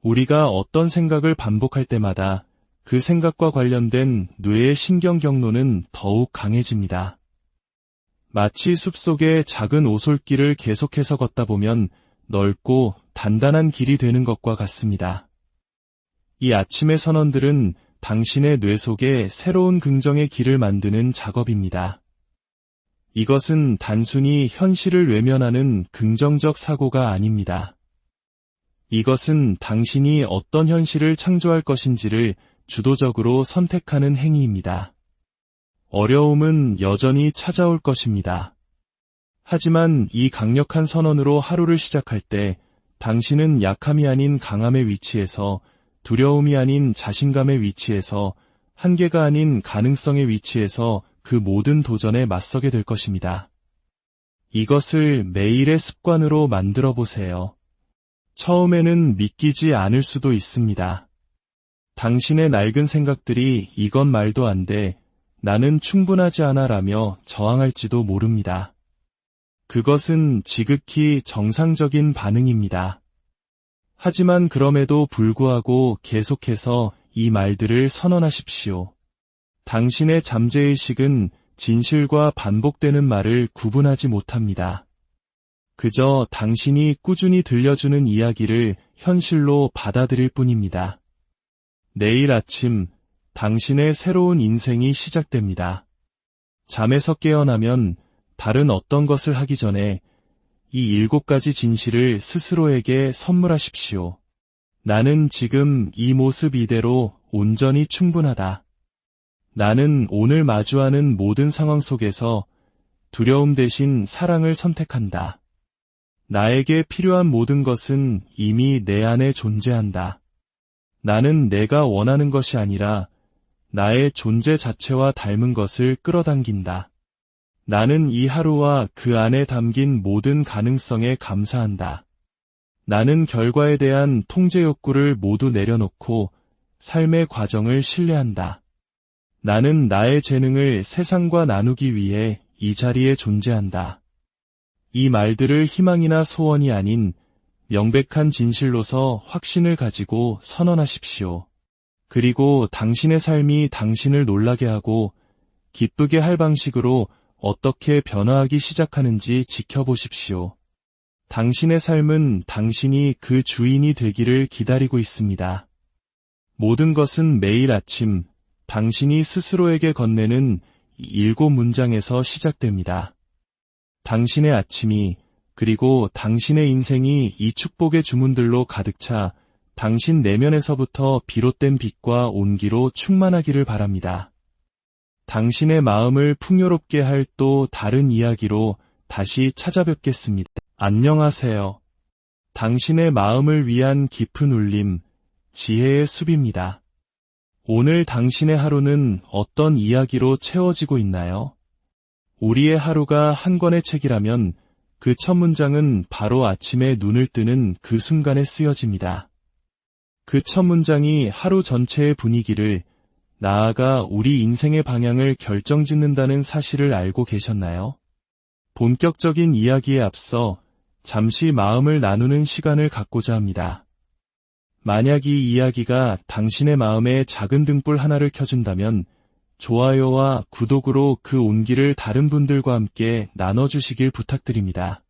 우리가 어떤 생각을 반복할 때마다 그 생각과 관련된 뇌의 신경 경로는 더욱 강해집니다. 마치 숲속의 작은 오솔길을 계속해서 걷다 보면 넓고 단단한 길이 되는 것과 같습니다. 이 아침의 선언들은 당신의 뇌 속에 새로운 긍정의 길을 만드는 작업입니다. 이것은 단순히 현실을 외면하는 긍정적 사고가 아닙니다. 이것은 당신이 어떤 현실을 창조할 것인지를 주도적으로 선택하는 행위입니다. 어려움은 여전히 찾아올 것입니다. 하지만 이 강력한 선언으로 하루를 시작할 때 당신은 약함이 아닌 강함의 위치에서, 두려움이 아닌 자신감의 위치에서, 한계가 아닌 가능성의 위치에서 그 모든 도전에 맞서게 될 것입니다. 이것을 매일의 습관으로 만들어 보세요. 처음에는 믿기지 않을 수도 있습니다. 당신의 낡은 생각들이 이건 말도 안 돼, 나는 충분하지 않아 라며 저항할지도 모릅니다. 그것은 지극히 정상적인 반응입니다. 하지만 그럼에도 불구하고 계속해서 이 말들을 선언하십시오. 당신의 잠재의식은 진실과 반복되는 말을 구분하지 못합니다. 그저 당신이 꾸준히 들려주는 이야기를 현실로 받아들일 뿐입니다. 내일 아침 당신의 새로운 인생이 시작됩니다. 잠에서 깨어나면 다른 어떤 것을 하기 전에 이 7가지 진실을 스스로에게 선물하십시오. 나는 지금 이 모습 이대로 온전히 충분하다. 나는 오늘 마주하는 모든 상황 속에서 두려움 대신 사랑을 선택한다. 나에게 필요한 모든 것은 이미 내 안에 존재한다. 나는 내가 원하는 것이 아니라 나의 존재 자체와 닮은 것을 끌어당긴다. 나는 이 하루와 그 안에 담긴 모든 가능성에 감사한다. 나는 결과에 대한 통제 욕구를 모두 내려놓고 삶의 과정을 신뢰한다. 나는 나의 재능을 세상과 나누기 위해 이 자리에 존재한다. 이 말들을 희망이나 소원이 아닌 명백한 진실로서 확신을 가지고 선언하십시오. 그리고 당신의 삶이 당신을 놀라게 하고 기쁘게 할 방식으로 어떻게 변화하기 시작하는지 지켜보십시오. 당신의 삶은 당신이 그 주인이 되기를 기다리고 있습니다. 모든 것은 매일 아침 당신이 스스로에게 건네는 7문장에서 시작됩니다. 당신의 아침이, 그리고 당신의 인생이 이 축복의 주문들로 가득 차 당신 내면에서부터 비롯된 빛과 온기로 충만하기를 바랍니다. 당신의 마음을 풍요롭게 할 또 다른 이야기로 다시 찾아뵙겠습니다. 안녕하세요. 당신의 마음을 위한 깊은 울림, 지혜의 숲입니다. 오늘 당신의 하루는 어떤 이야기로 채워지고 있나요? 우리의 하루가 한 권의 책이라면 그 첫 문장은 바로 아침에 눈을 뜨는 그 순간에 쓰여집니다. 그 첫 문장이 하루 전체의 분위기를, 나아가 우리 인생의 방향을 결정짓는다는 사실을 알고 계셨나요? 본격적인 이야기에 앞서 잠시 마음을 나누는 시간을 갖고자 합니다. 만약 이 이야기가 당신의 마음에 작은 등불 하나를 켜준다면 좋아요와 구독으로 그 온기를 다른 분들과 함께 나눠주시길 부탁드립니다.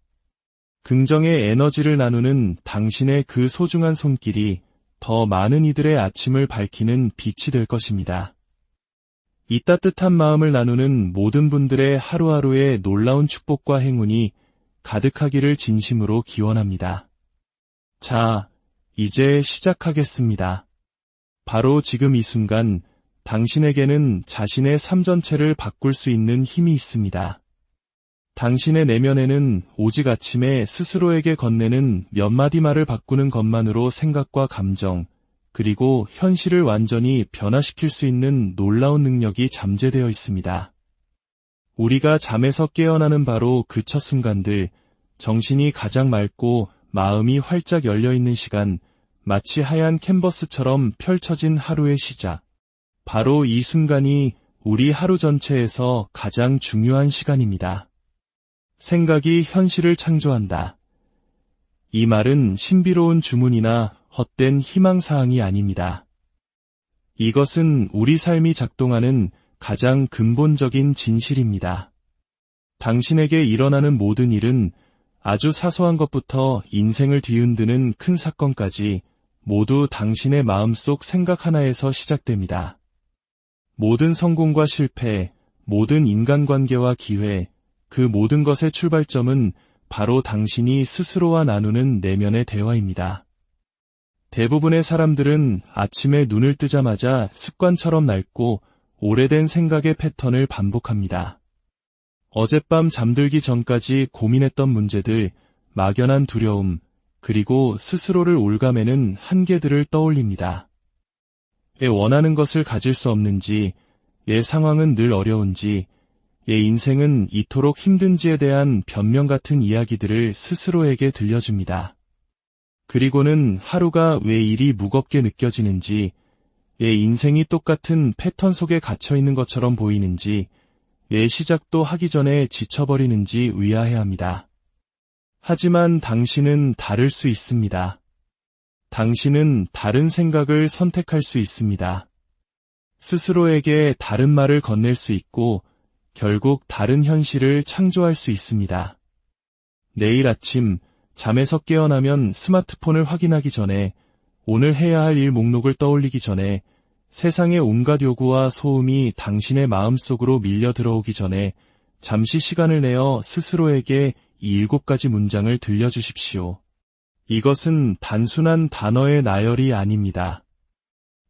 긍정의 에너지를 나누는 당신의 그 소중한 손길이 더 많은 이들의 아침을 밝히는 빛이 될 것입니다. 이 따뜻한 마음을 나누는 모든 분들의 하루하루의 놀라운 축복과 행운이 가득하기를 진심으로 기원합니다. 자, 이제 시작하겠습니다. 바로 지금 이 순간 당신에게는 자신의 삶 전체를 바꿀 수 있는 힘이 있습니다. 당신의 내면에는 오직 아침에 스스로에게 건네는 몇 마디 말을 바꾸는 것만으로 생각과 감정, 그리고 현실을 완전히 변화시킬 수 있는 놀라운 능력이 잠재되어 있습니다. 우리가 잠에서 깨어나는 바로 그 첫 순간들, 정신이 가장 맑고 마음이 활짝 열려있는 시간, 마치 하얀 캔버스처럼 펼쳐진 하루의 시작. 바로 이 순간이 우리 하루 전체에서 가장 중요한 시간입니다. 생각이 현실을 창조한다. 이 말은 신비로운 주문이나 헛된 희망사항이 아닙니다. 이것은 우리 삶이 작동하는 가장 근본적인 진실입니다. 당신에게 일어나는 모든 일은 아주 사소한 것부터 인생을 뒤흔드는 큰 사건까지 모두 당신의 마음속 생각 하나에서 시작됩니다. 모든 성공과 실패, 모든 인간관계와 기회, 그 모든 것의 출발점은 바로 당신이 스스로와 나누는 내면의 대화입니다. 대부분의 사람들은 아침에 눈을 뜨자마자 습관처럼 낡고 오래된 생각의 패턴을 반복합니다. 어젯밤 잠들기 전까지 고민했던 문제들, 막연한 두려움, 그리고 스스로를 올가매는 한계들을 떠올립니다. 왜 원하는 것을 가질 수 없는지, 왜 상황은 늘 어려운지, 왜 인생은 이토록 힘든지에 대한 변명 같은 이야기들을 스스로에게 들려줍니다. 그리고는 하루가 왜 이리 무겁게 느껴지는지, 왜 인생이 똑같은 패턴 속에 갇혀있는 것처럼 보이는지, 왜 시작도 하기 전에 지쳐버리는지 의아해합니다. 하지만 당신은 다를 수 있습니다. 당신은 다른 생각을 선택할 수 있습니다. 스스로에게 다른 말을 건넬 수 있고 결국 다른 현실을 창조할 수 있습니다. 내일 아침 잠에서 깨어나면 스마트폰을 확인하기 전에, 오늘 해야 할 일 목록을 떠올리기 전에, 세상의 온갖 요구와 소음이 당신의 마음속으로 밀려 들어오기 전에 잠시 시간을 내어 스스로에게 이 7가지 문장을 들려주십시오. 이것은 단순한 단어의 나열이 아닙니다.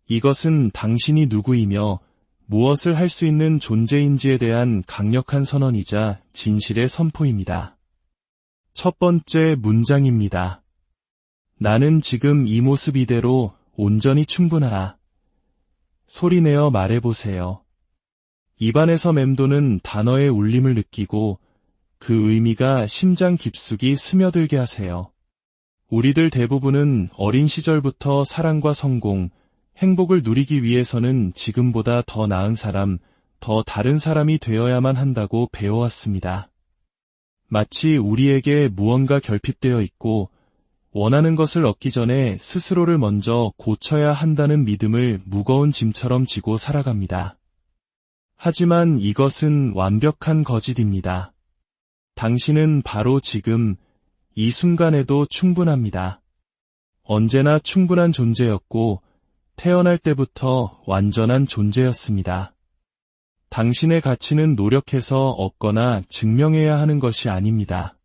이것은 당신이 누구이며 무엇을 할 수 있는 존재인지에 대한 강력한 선언이자 진실의 선포입니다. 첫 번째 문장입니다. 나는 지금 이 모습 이대로 온전히 충분하다. 소리내어 말해보세요. 입안에서 맴도는 단어의 울림을 느끼고 그 의미가 심장 깊숙이 스며들게 하세요. 우리들 대부분은 어린 시절부터 사랑과 성공, 행복을 누리기 위해서는 지금보다 더 나은 사람, 더 다른 사람이 되어야만 한다고 배워왔습니다. 마치 우리에게 무언가 결핍되어 있고 원하는 것을 얻기 전에 스스로를 먼저 고쳐야 한다는 믿음을 무거운 짐처럼 지고 살아갑니다. 하지만 이것은 완벽한 거짓입니다. 당신은 바로 지금, 이 순간에도 충분합니다. 언제나 충분한 존재였고 태어날 때부터 완전한 존재였습니다. 당신의 가치는 노력해서 얻거나 증명해야 하는 것이 아닙니다.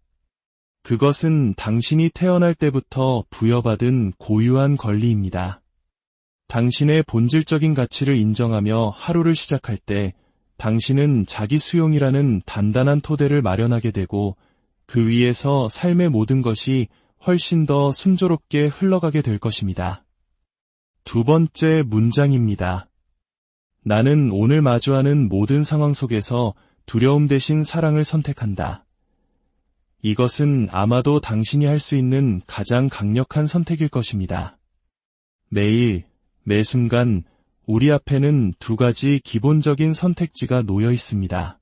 그것은 당신이 태어날 때부터 부여받은 고유한 권리입니다. 당신의 본질적인 가치를 인정하며 하루를 시작할 때 당신은 자기 수용이라는 단단한 토대를 마련하게 되고 그 위에서 삶의 모든 것이 훨씬 더 순조롭게 흘러가게 될 것입니다. 두 번째 문장입니다. 나는 오늘 마주하는 모든 상황 속에서 두려움 대신 사랑을 선택한다. 이것은 아마도 당신이 할 수 있는 가장 강력한 선택일 것입니다. 매일, 매 순간 우리 앞에는 두 가지 기본적인 선택지가 놓여 있습니다.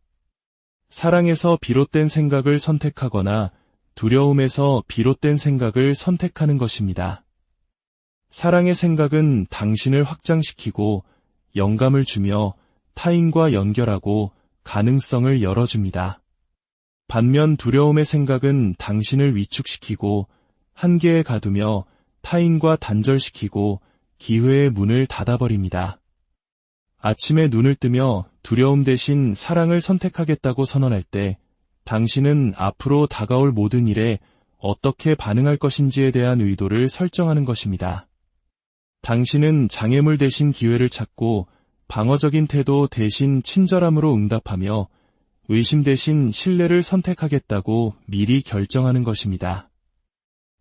사랑에서 비롯된 생각을 선택하거나 두려움에서 비롯된 생각을 선택하는 것입니다. 사랑의 생각은 당신을 확장시키고 영감을 주며 타인과 연결하고 가능성을 열어줍니다. 반면 두려움의 생각은 당신을 위축시키고 한계에 가두며 타인과 단절시키고 기회의 문을 닫아버립니다. 아침에 눈을 뜨며 두려움 대신 사랑을 선택하겠다고 선언할 때 당신은 앞으로 다가올 모든 일에 어떻게 반응할 것인지에 대한 의도를 설정하는 것입니다. 당신은 장애물 대신 기회를 찾고 방어적인 태도 대신 친절함으로 응답하며 의심 대신 신뢰를 선택하겠다고 미리 결정하는 것입니다.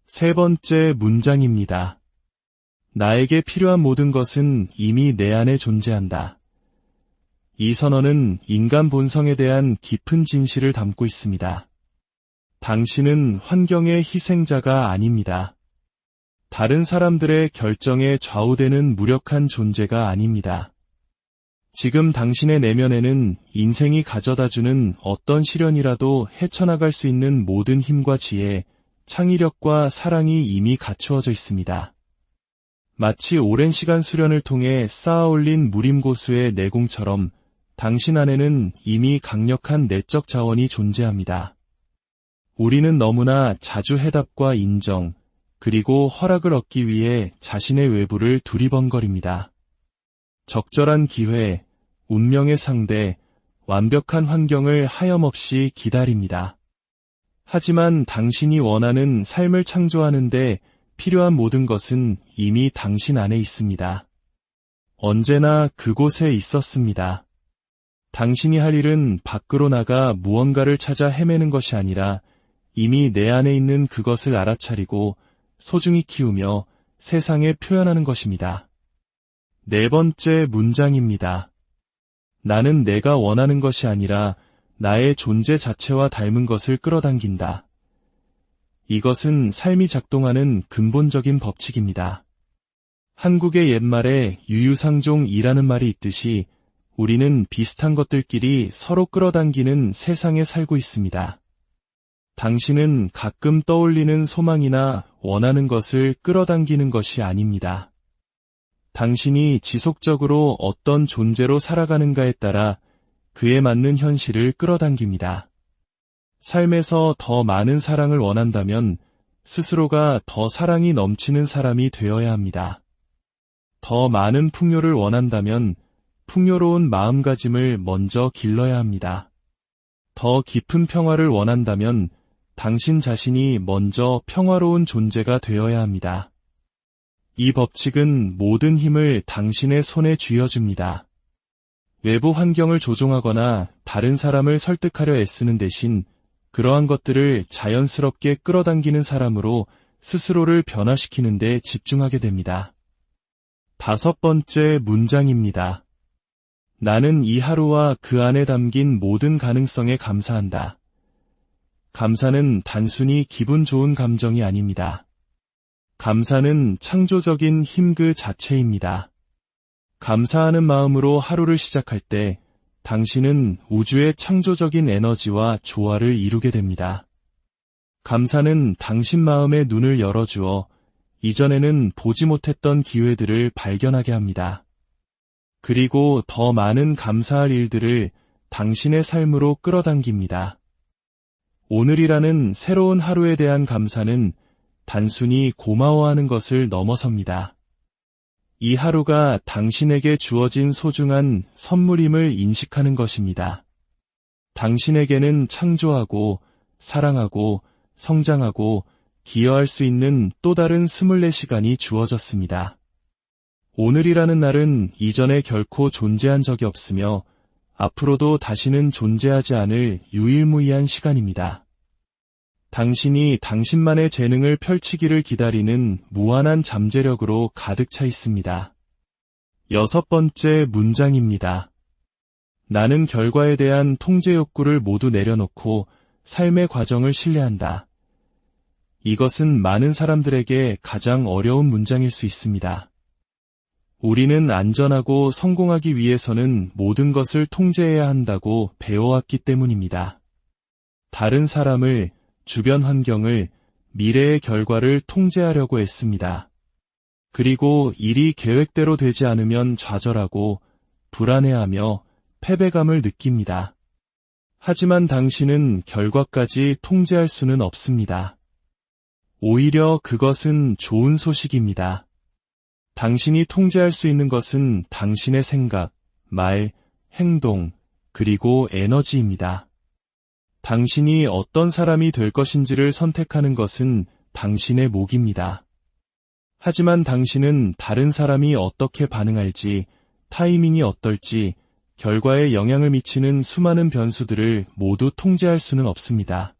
세 번째 문장입니다. 나에게 필요한 모든 것은 이미 내 안에 존재한다. 이 선언은 인간 본성에 대한 깊은 진실을 담고 있습니다. 당신은 환경의 희생자가 아닙니다. 다른 사람들의 결정에 좌우되는 무력한 존재가 아닙니다. 지금 당신의 내면에는 인생이 가져다주는 어떤 시련이라도 헤쳐나갈 수 있는 모든 힘과 지혜, 창의력과 사랑이 이미 갖추어져 있습니다. 마치 오랜 시간 수련을 통해 쌓아올린 무림고수의 내공처럼 당신 안에는 이미 강력한 내적 자원이 존재합니다. 우리는 너무나 자주 해답과 인정, 그리고 허락을 얻기 위해 자신의 외부를 두리번거립니다. 적절한 기회, 운명의 상대, 완벽한 환경을 하염없이 기다립니다. 하지만 당신이 원하는 삶을 창조하는데 필요한 모든 것은 이미 당신 안에 있습니다. 언제나 그곳에 있었습니다. 당신이 할 일은 밖으로 나가 무언가를 찾아 헤매는 것이 아니라 이미 내 안에 있는 그것을 알아차리고 소중히 키우며 세상에 표현하는 것입니다. 네 번째 문장입니다. 나는 내가 원하는 것이 아니라 나의 존재 자체와 닮은 것을 끌어당긴다. 이것은 삶이 작동하는 근본적인 법칙입니다. 한국의 옛말에 유유상종이라는 말이 있듯이 우리는 비슷한 것들끼리 서로 끌어당기는 세상에 살고 있습니다. 당신은 가끔 떠올리는 소망이나 원하는 것을 끌어당기는 것이 아닙니다. 당신이 지속적으로 어떤 존재로 살아가는가에 따라 그에 맞는 현실을 끌어당깁니다. 삶에서 더 많은 사랑을 원한다면 스스로가 더 사랑이 넘치는 사람이 되어야 합니다. 더 많은 풍요를 원한다면 풍요로운 마음가짐을 먼저 길러야 합니다. 더 깊은 평화를 원한다면 당신 자신이 먼저 평화로운 존재가 되어야 합니다. 이 법칙은 모든 힘을 당신의 손에 쥐어줍니다. 외부 환경을 조종하거나 다른 사람을 설득하려 애쓰는 대신 그러한 것들을 자연스럽게 끌어당기는 사람으로 스스로를 변화시키는 데 집중하게 됩니다. 다섯 번째 문장입니다. 나는 이 하루와 그 안에 담긴 모든 가능성에 감사한다. 감사는 단순히 기분 좋은 감정이 아닙니다. 감사는 창조적인 힘 그 자체입니다. 감사하는 마음으로 하루를 시작할 때 당신은 우주의 창조적인 에너지와 조화를 이루게 됩니다. 감사는 당신 마음의 눈을 열어주어 이전에는 보지 못했던 기회들을 발견하게 합니다. 그리고 더 많은 감사할 일들을 당신의 삶으로 끌어당깁니다. 오늘이라는 새로운 하루에 대한 감사는 단순히 고마워하는 것을 넘어섭니다. 이 하루가 당신에게 주어진 소중한 선물임을 인식하는 것입니다. 당신에게는 창조하고, 사랑하고, 성장하고, 기여할 수 있는 또 다른 24시간이 주어졌습니다. 오늘이라는 날은 이전에 결코 존재한 적이 없으며 앞으로도 다시는 존재하지 않을 유일무이한 시간입니다. 당신이 당신만의 재능을 펼치기를 기다리는 무한한 잠재력으로 가득 차 있습니다. 6번째 문장입니다. 나는 결과에 대한 통제 욕구를 모두 내려놓고 삶의 과정을 신뢰한다. 이것은 많은 사람들에게 가장 어려운 문장일 수 있습니다. 우리는 안전하고 성공하기 위해서는 모든 것을 통제해야 한다고 배워왔기 때문입니다. 다른 사람을, 주변 환경을, 미래의 결과를 통제하려고 했습니다. 그리고 일이 계획대로 되지 않으면 좌절하고 불안해하며 패배감을 느낍니다. 하지만 당신은 결과까지 통제할 수는 없습니다. 오히려 그것은 좋은 소식입니다. 당신이 통제할 수 있는 것은 당신의 생각, 말, 행동, 그리고 에너지입니다. 당신이 어떤 사람이 될 것인지를 선택하는 것은 당신의 몫입니다. 하지만 당신은 다른 사람이 어떻게 반응할지, 타이밍이 어떨지, 결과에 영향을 미치는 수많은 변수들을 모두 통제할 수는 없습니다.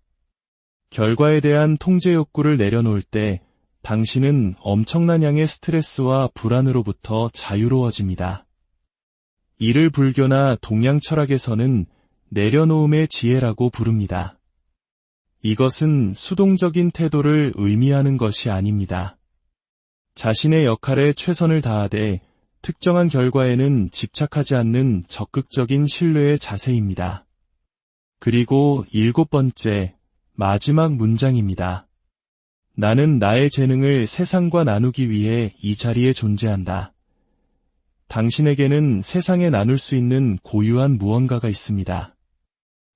결과에 대한 통제 욕구를 내려놓을 때 당신은 엄청난 양의 스트레스와 불안으로부터 자유로워집니다. 이를 불교나 동양 철학에서는 내려놓음의 지혜라고 부릅니다. 이것은 수동적인 태도를 의미하는 것이 아닙니다. 자신의 역할에 최선을 다하되 특정한 결과에는 집착하지 않는 적극적인 신뢰의 자세입니다. 그리고 7번째, 마지막 문장입니다. 나는 나의 재능을 세상과 나누기 위해 이 자리에 존재한다. 당신에게는 세상에 나눌 수 있는 고유한 무언가가 있습니다.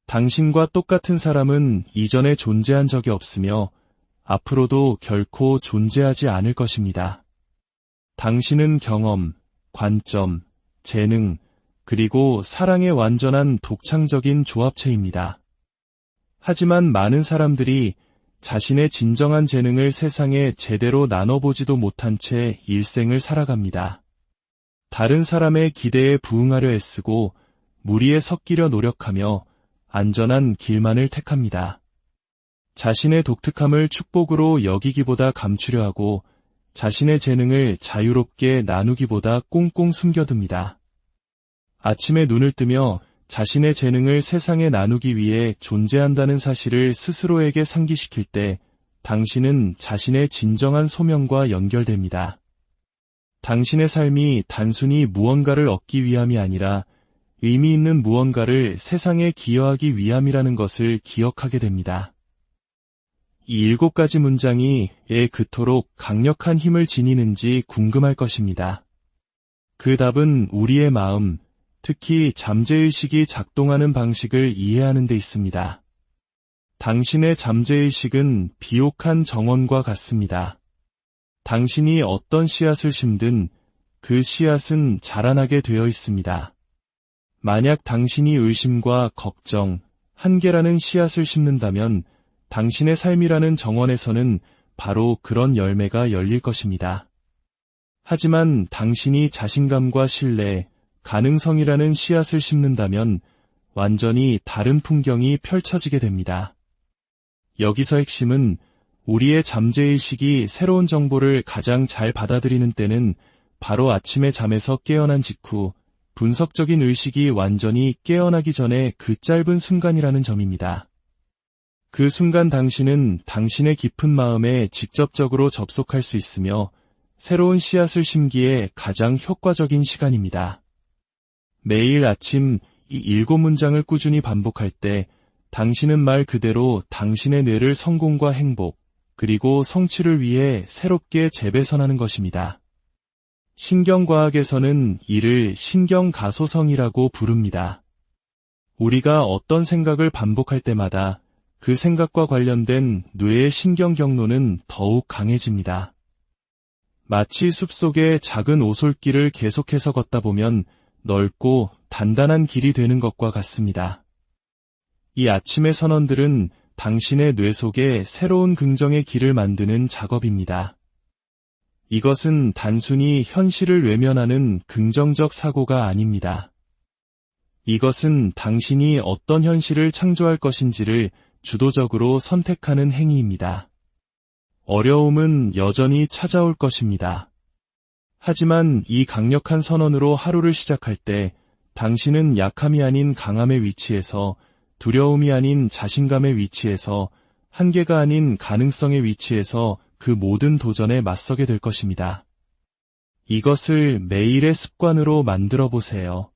당신과 똑같은 사람은 이전에 존재한 적이 없으며 앞으로도 결코 존재하지 않을 것입니다. 당신은 경험, 관점, 재능, 그리고 사랑의 완전한 독창적인 조합체입니다. 하지만 많은 사람들이 자신의 진정한 재능을 세상에 제대로 나눠보지도 못한 채 일생을 살아갑니다. 다른 사람의 기대에 부응하려 애쓰고 무리에 섞이려 노력하며 안전한 길만을 택합니다. 자신의 독특함을 축복으로 여기기보다 감추려 하고 자신의 재능을 자유롭게 나누기보다 꽁꽁 숨겨둡니다. 아침에 눈을 뜨며 자신의 재능을 세상에 나누기 위해 존재한다는 사실을 스스로에게 상기시킬 때 당신은 자신의 진정한 소명과 연결됩니다. 당신의 삶이 단순히 무언가를 얻기 위함이 아니라 의미 있는 무언가를 세상에 기여하기 위함이라는 것을 기억하게 됩니다. 이 7가지 문장이 왜 그토록 강력한 힘을 지니는지 궁금할 것입니다. 그 답은 우리의 마음, 특히 잠재의식이 작동하는 방식을 이해하는 데 있습니다. 당신의 잠재의식은 비옥한 정원과 같습니다. 당신이 어떤 씨앗을 심든 그 씨앗은 자라나게 되어 있습니다. 만약 당신이 의심과 걱정, 한계라는 씨앗을 심는다면 당신의 삶이라는 정원에서는 바로 그런 열매가 열릴 것입니다. 하지만 당신이 자신감과 신뢰, 가능성이라는 씨앗을 심는다면 완전히 다른 풍경이 펼쳐지게 됩니다. 여기서 핵심은 우리의 잠재의식이 새로운 정보를 가장 잘 받아들이는 때는 바로 아침에 잠에서 깨어난 직후 분석적인 의식이 완전히 깨어나기 전에 그 짧은 순간이라는 점입니다. 그 순간 당신은 당신의 깊은 마음에 직접적으로 접속할 수 있으며 새로운 씨앗을 심기에 가장 효과적인 시간입니다. 매일 아침 이 7문장을 꾸준히 반복할 때 당신은 말 그대로 당신의 뇌를 성공과 행복, 그리고 성취를 위해 새롭게 재배선하는 것입니다. 신경과학에서는 이를 신경가소성이라고 부릅니다. 우리가 어떤 생각을 반복할 때마다 그 생각과 관련된 뇌의 신경 경로는 더욱 강해집니다. 마치 숲속의 작은 오솔길을 계속해서 걷다 보면 넓고 단단한 길이 되는 것과 같습니다. 이 아침의 선언들은 당신의 뇌 속에 새로운 긍정의 길을 만드는 작업입니다. 이것은 단순히 현실을 외면하는 긍정적 사고가 아닙니다. 이것은 당신이 어떤 현실을 창조할 것인지를 주도적으로 선택하는 행위입니다. 어려움은 여전히 찾아올 것입니다. 하지만 이 강력한 선언으로 하루를 시작할 때 당신은 약함이 아닌 강함의 위치에서, 두려움이 아닌 자신감의 위치에서, 한계가 아닌 가능성의 위치에서 그 모든 도전에 맞서게 될 것입니다. 이것을 매일의 습관으로 만들어 보세요.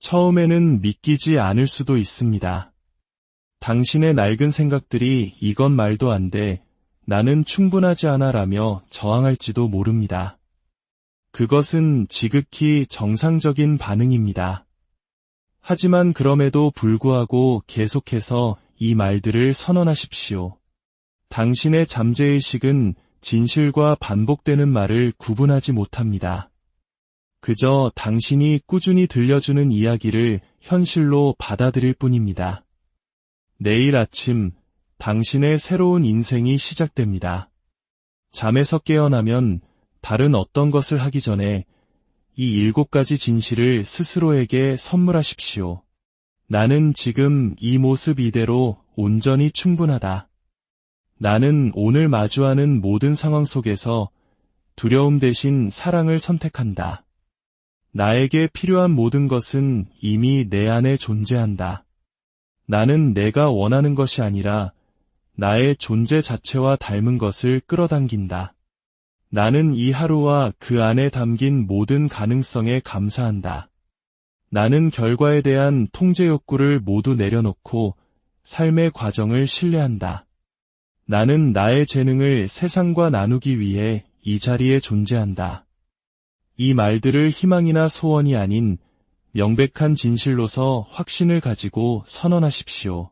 처음에는 믿기지 않을 수도 있습니다. 당신의 낡은 생각들이 이건 말도 안 돼, 나는 충분하지 않아 라며 저항할지도 모릅니다. 그것은 지극히 정상적인 반응입니다. 하지만 그럼에도 불구하고 계속해서 이 말들을 선언하십시오. 당신의 잠재의식은 진실과 반복되는 말을 구분하지 못합니다. 그저 당신이 꾸준히 들려주는 이야기를 현실로 받아들일 뿐입니다. 내일 아침 당신의 새로운 인생이 시작됩니다. 잠에서 깨어나면 다른 어떤 것을 하기 전에 이 7가지 진실을 스스로에게 선물하십시오. 나는 지금 이 모습 이대로 온전히 충분하다. 나는 오늘 마주하는 모든 상황 속에서 두려움 대신 사랑을 선택한다. 나에게 필요한 모든 것은 이미 내 안에 존재한다. 나는 내가 원하는 것이 아니라 나의 존재 자체와 닮은 것을 끌어당긴다. 나는 이 하루와 그 안에 담긴 모든 가능성에 감사한다. 나는 결과에 대한 통제 욕구를 모두 내려놓고 삶의 과정을 신뢰한다. 나는 나의 재능을 세상과 나누기 위해 이 자리에 존재한다. 이 말들을 희망이나 소원이 아닌 명백한 진실로서 확신을 가지고 선언하십시오.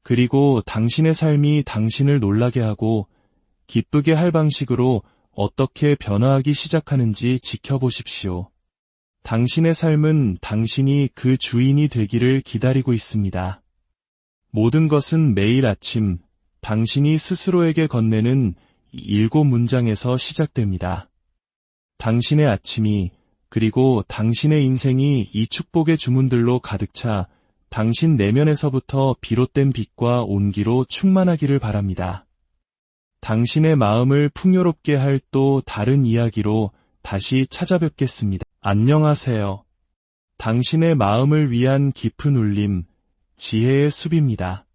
그리고 당신의 삶이 당신을 놀라게 하고 기쁘게 할 방식으로 어떻게 변화하기 시작하는지 지켜보십시오. 당신의 삶은 당신이 그 주인이 되기를 기다리고 있습니다. 모든 것은 매일 아침 당신이 스스로에게 건네는 7문장에서 시작됩니다. 당신의 아침이, 그리고 당신의 인생이 이 축복의 주문들로 가득 차 당신 내면에서부터 비롯된 빛과 온기로 충만하기를 바랍니다. 당신의 마음을 풍요롭게 할 또 다른 이야기로 다시 찾아뵙겠습니다. 안녕하세요. 당신의 마음을 위한 깊은 울림, 지혜의 숲입니다.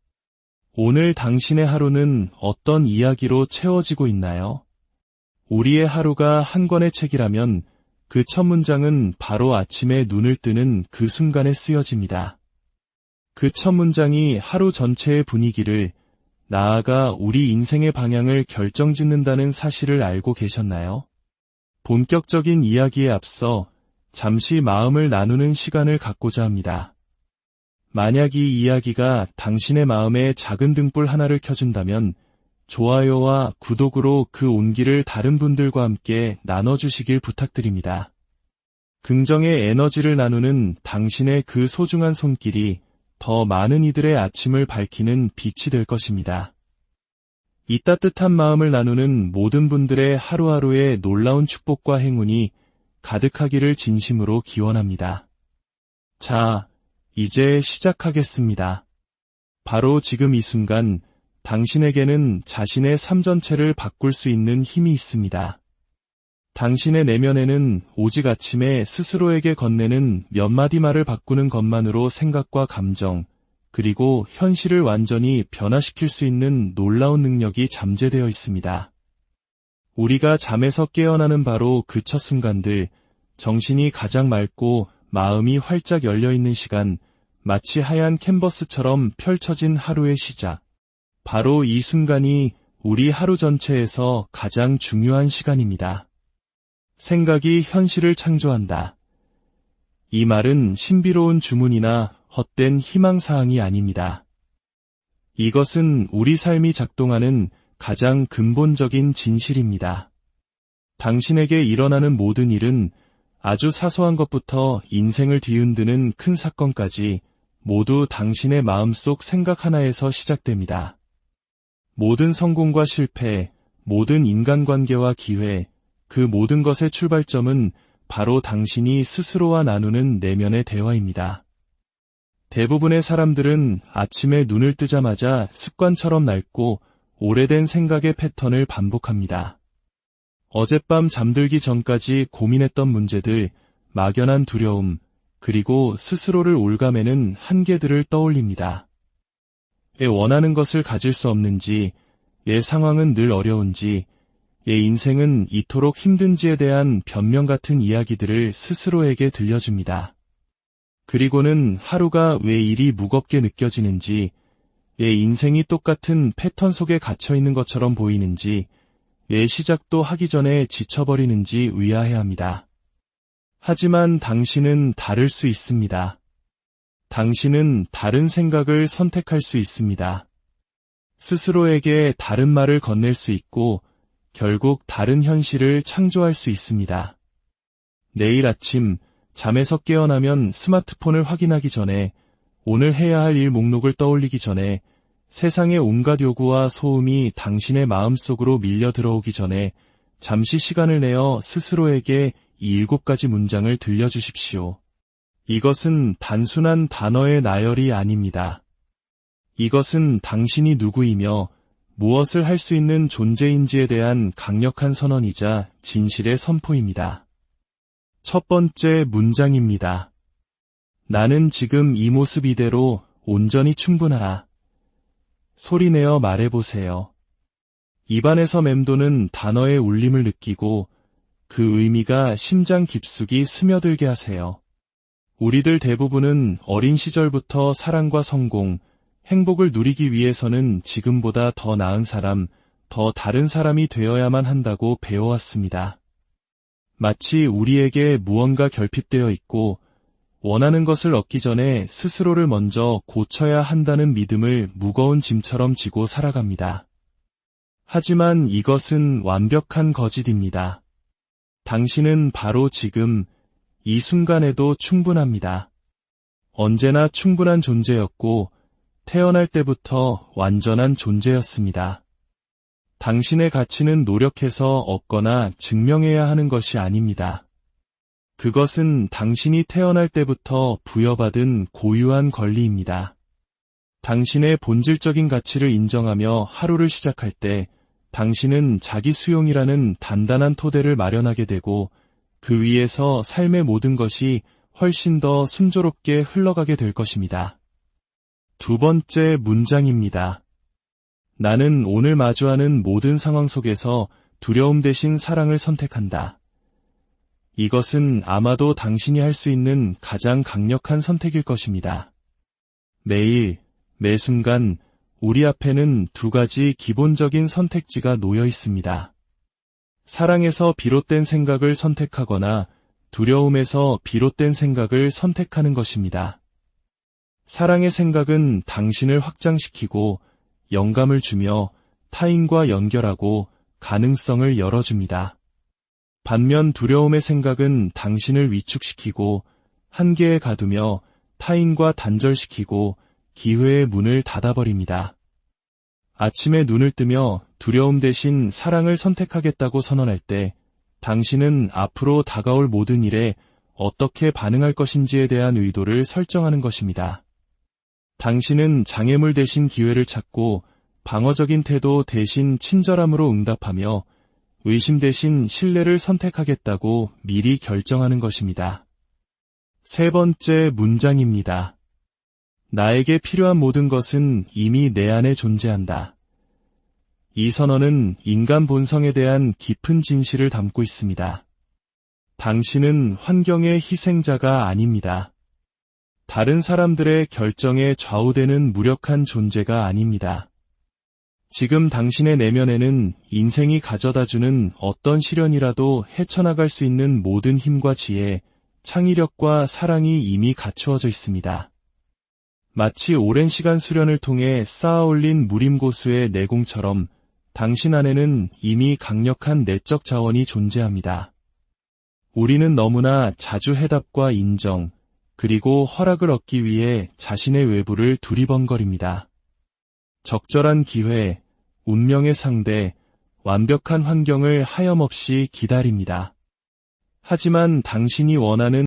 오늘 당신의 하루는 어떤 이야기로 채워지고 있나요? 우리의 하루가 한 권의 책이라면 그 첫 문장은 바로 아침에 눈을 뜨는 그 순간에 쓰여집니다. 그 첫 문장이 하루 전체의 분위기를, 나아가 우리 인생의 방향을 결정짓는다는 사실을 알고 계셨나요? 본격적인 이야기에 앞서 잠시 마음을 나누는 시간을 갖고자 합니다. 만약 이 이야기가 당신의 마음에 작은 등불 하나를 켜준다면 좋아요와 구독으로 그 온기를 다른 분들과 함께 나눠주시길 부탁드립니다. 긍정의 에너지를 나누는 당신의 그 소중한 손길이 더 많은 이들의 아침을 밝히는 빛이 될 것입니다. 이 따뜻한 마음을 나누는 모든 분들의 하루하루의 놀라운 축복과 행운이 가득하기를 진심으로 기원합니다. 자, 이제 시작하겠습니다. 바로 지금 이 순간 당신에게는 자신의 삶 전체를 바꿀 수 있는 힘이 있습니다. 당신의 내면에는 오직 아침에 스스로에게 건네는 몇 마디 말을 바꾸는 것만으로 생각과 감정, 그리고 현실을 완전히 변화시킬 수 있는 놀라운 능력이 잠재되어 있습니다. 우리가 잠에서 깨어나는 바로 그 첫 순간들, 정신이 가장 맑고 마음이 활짝 열려있는 시간, 마치 하얀 캔버스처럼 펼쳐진 하루의 시작. 바로 이 순간이 우리 하루 전체에서 가장 중요한 시간입니다. 생각이 현실을 창조한다. 이 말은 신비로운 주문이나 헛된 희망사항이 아닙니다. 이것은 우리 삶이 작동하는 가장 근본적인 진실입니다. 당신에게 일어나는 모든 일은 아주 사소한 것부터 인생을 뒤흔드는 큰 사건까지 모두 당신의 마음속 생각 하나에서 시작됩니다. 모든 성공과 실패, 모든 인간관계와 기회, 그 모든 것의 출발점은 바로 당신이 스스로와 나누는 내면의 대화입니다. 대부분의 사람들은 아침에 눈을 뜨자마자 습관처럼 낡고 오래된 생각의 패턴을 반복합니다. 어젯밤 잠들기 전까지 고민했던 문제들, 막연한 두려움, 그리고 스스로를 옭아매는 한계들을 떠올립니다. 왜 원하는 것을 가질 수 없는지, 왜 상황은 늘 어려운지, 왜 인생은 이토록 힘든지에 대한 변명 같은 이야기들을 스스로에게 들려줍니다. 그리고는 하루가 왜 이리 무겁게 느껴지는지, 왜 인생이 똑같은 패턴 속에 갇혀 있는 것처럼 보이는지, 왜 시작도 하기 전에 지쳐버리는지 의아해합니다. 하지만 당신은 다를 수 있습니다. 당신은 다른 생각을 선택할 수 있습니다. 스스로에게 다른 말을 건넬 수 있고 결국 다른 현실을 창조할 수 있습니다. 내일 아침 잠에서 깨어나면 스마트폰을 확인하기 전에, 오늘 해야 할 일 목록을 떠올리기 전에, 세상의 온갖 요구와 소음이 당신의 마음속으로 밀려 들어오기 전에 잠시 시간을 내어 스스로에게 이 7가지 문장을 들려주십시오. 이것은 단순한 단어의 나열이 아닙니다. 이것은 당신이 누구이며 무엇을 할 수 있는 존재인지에 대한 강력한 선언이자 진실의 선포입니다. 첫 번째 문장입니다. 나는 지금 이 모습 이대로 온전히 충분하다. 소리내어 말해보세요. 입안에서 맴도는 단어의 울림을 느끼고 그 의미가 심장 깊숙이 스며들게 하세요. 우리들 대부분은 어린 시절부터 사랑과 성공, 행복을 누리기 위해서는 지금보다 더 나은 사람, 더 다른 사람이 되어야만 한다고 배워왔습니다. 마치 우리에게 무언가 결핍되어 있고 원하는 것을 얻기 전에 스스로를 먼저 고쳐야 한다는 믿음을 무거운 짐처럼 지고 살아갑니다. 하지만 이것은 완벽한 거짓입니다. 당신은 바로 지금, 이 순간에도 충분합니다. 언제나 충분한 존재였고 태어날 때부터 완전한 존재였습니다. 당신의 가치는 노력해서 얻거나 증명해야 하는 것이 아닙니다. 그것은 당신이 태어날 때부터 부여받은 고유한 권리입니다. 당신의 본질적인 가치를 인정하며 하루를 시작할 때 당신은 자기 수용이라는 단단한 토대를 마련하게 되고 그 위에서 삶의 모든 것이 훨씬 더 순조롭게 흘러가게 될 것입니다. 두 번째 문장입니다. 나는 오늘 마주하는 모든 상황 속에서 두려움 대신 사랑을 선택한다. 이것은 아마도 당신이 할 수 있는 가장 강력한 선택일 것입니다. 매일, 매 순간 우리 앞에는 2가지 기본적인 선택지가 놓여 있습니다. 사랑에서 비롯된 생각을 선택하거나 두려움에서 비롯된 생각을 선택하는 것입니다. 사랑의 생각은 당신을 확장시키고 영감을 주며 타인과 연결하고 가능성을 열어줍니다. 반면 두려움의 생각은 당신을 위축시키고 한계에 가두며 타인과 단절시키고 기회의 문을 닫아버립니다. 아침에 눈을 뜨며 두려움 대신 사랑을 선택하겠다고 선언할 때 당신은 앞으로 다가올 모든 일에 어떻게 반응할 것인지에 대한 의도를 설정하는 것입니다. 당신은 장애물 대신 기회를 찾고 방어적인 태도 대신 친절함으로 응답하며 의심 대신 신뢰를 선택하겠다고 미리 결정하는 것입니다. 세 번째 문장입니다. 나에게 필요한 모든 것은 이미 내 안에 존재한다. 이 선언은 인간 본성에 대한 깊은 진실을 담고 있습니다. 당신은 환경의 희생자가 아닙니다. 다른 사람들의 결정에 좌우되는 무력한 존재가 아닙니다. 지금 당신의 내면에는 인생이 가져다주는 어떤 시련이라도 헤쳐나갈 수 있는 모든 힘과 지혜, 창의력과 사랑이 이미 갖추어져 있습니다. 마치 오랜 시간 수련을 통해 쌓아올린 무림고수의 내공처럼 당신 안에는 이미 강력한 내적 자원이 존재합니다. 우리는 너무나 자주 해답과 인정, 그리고 허락을 얻기 위해 자신의 외부를 두리번거립니다. 적절한 기회, 운명의 상대, 완벽한 환경을 하염없이 기다립니다. 하지만 당신이 원하는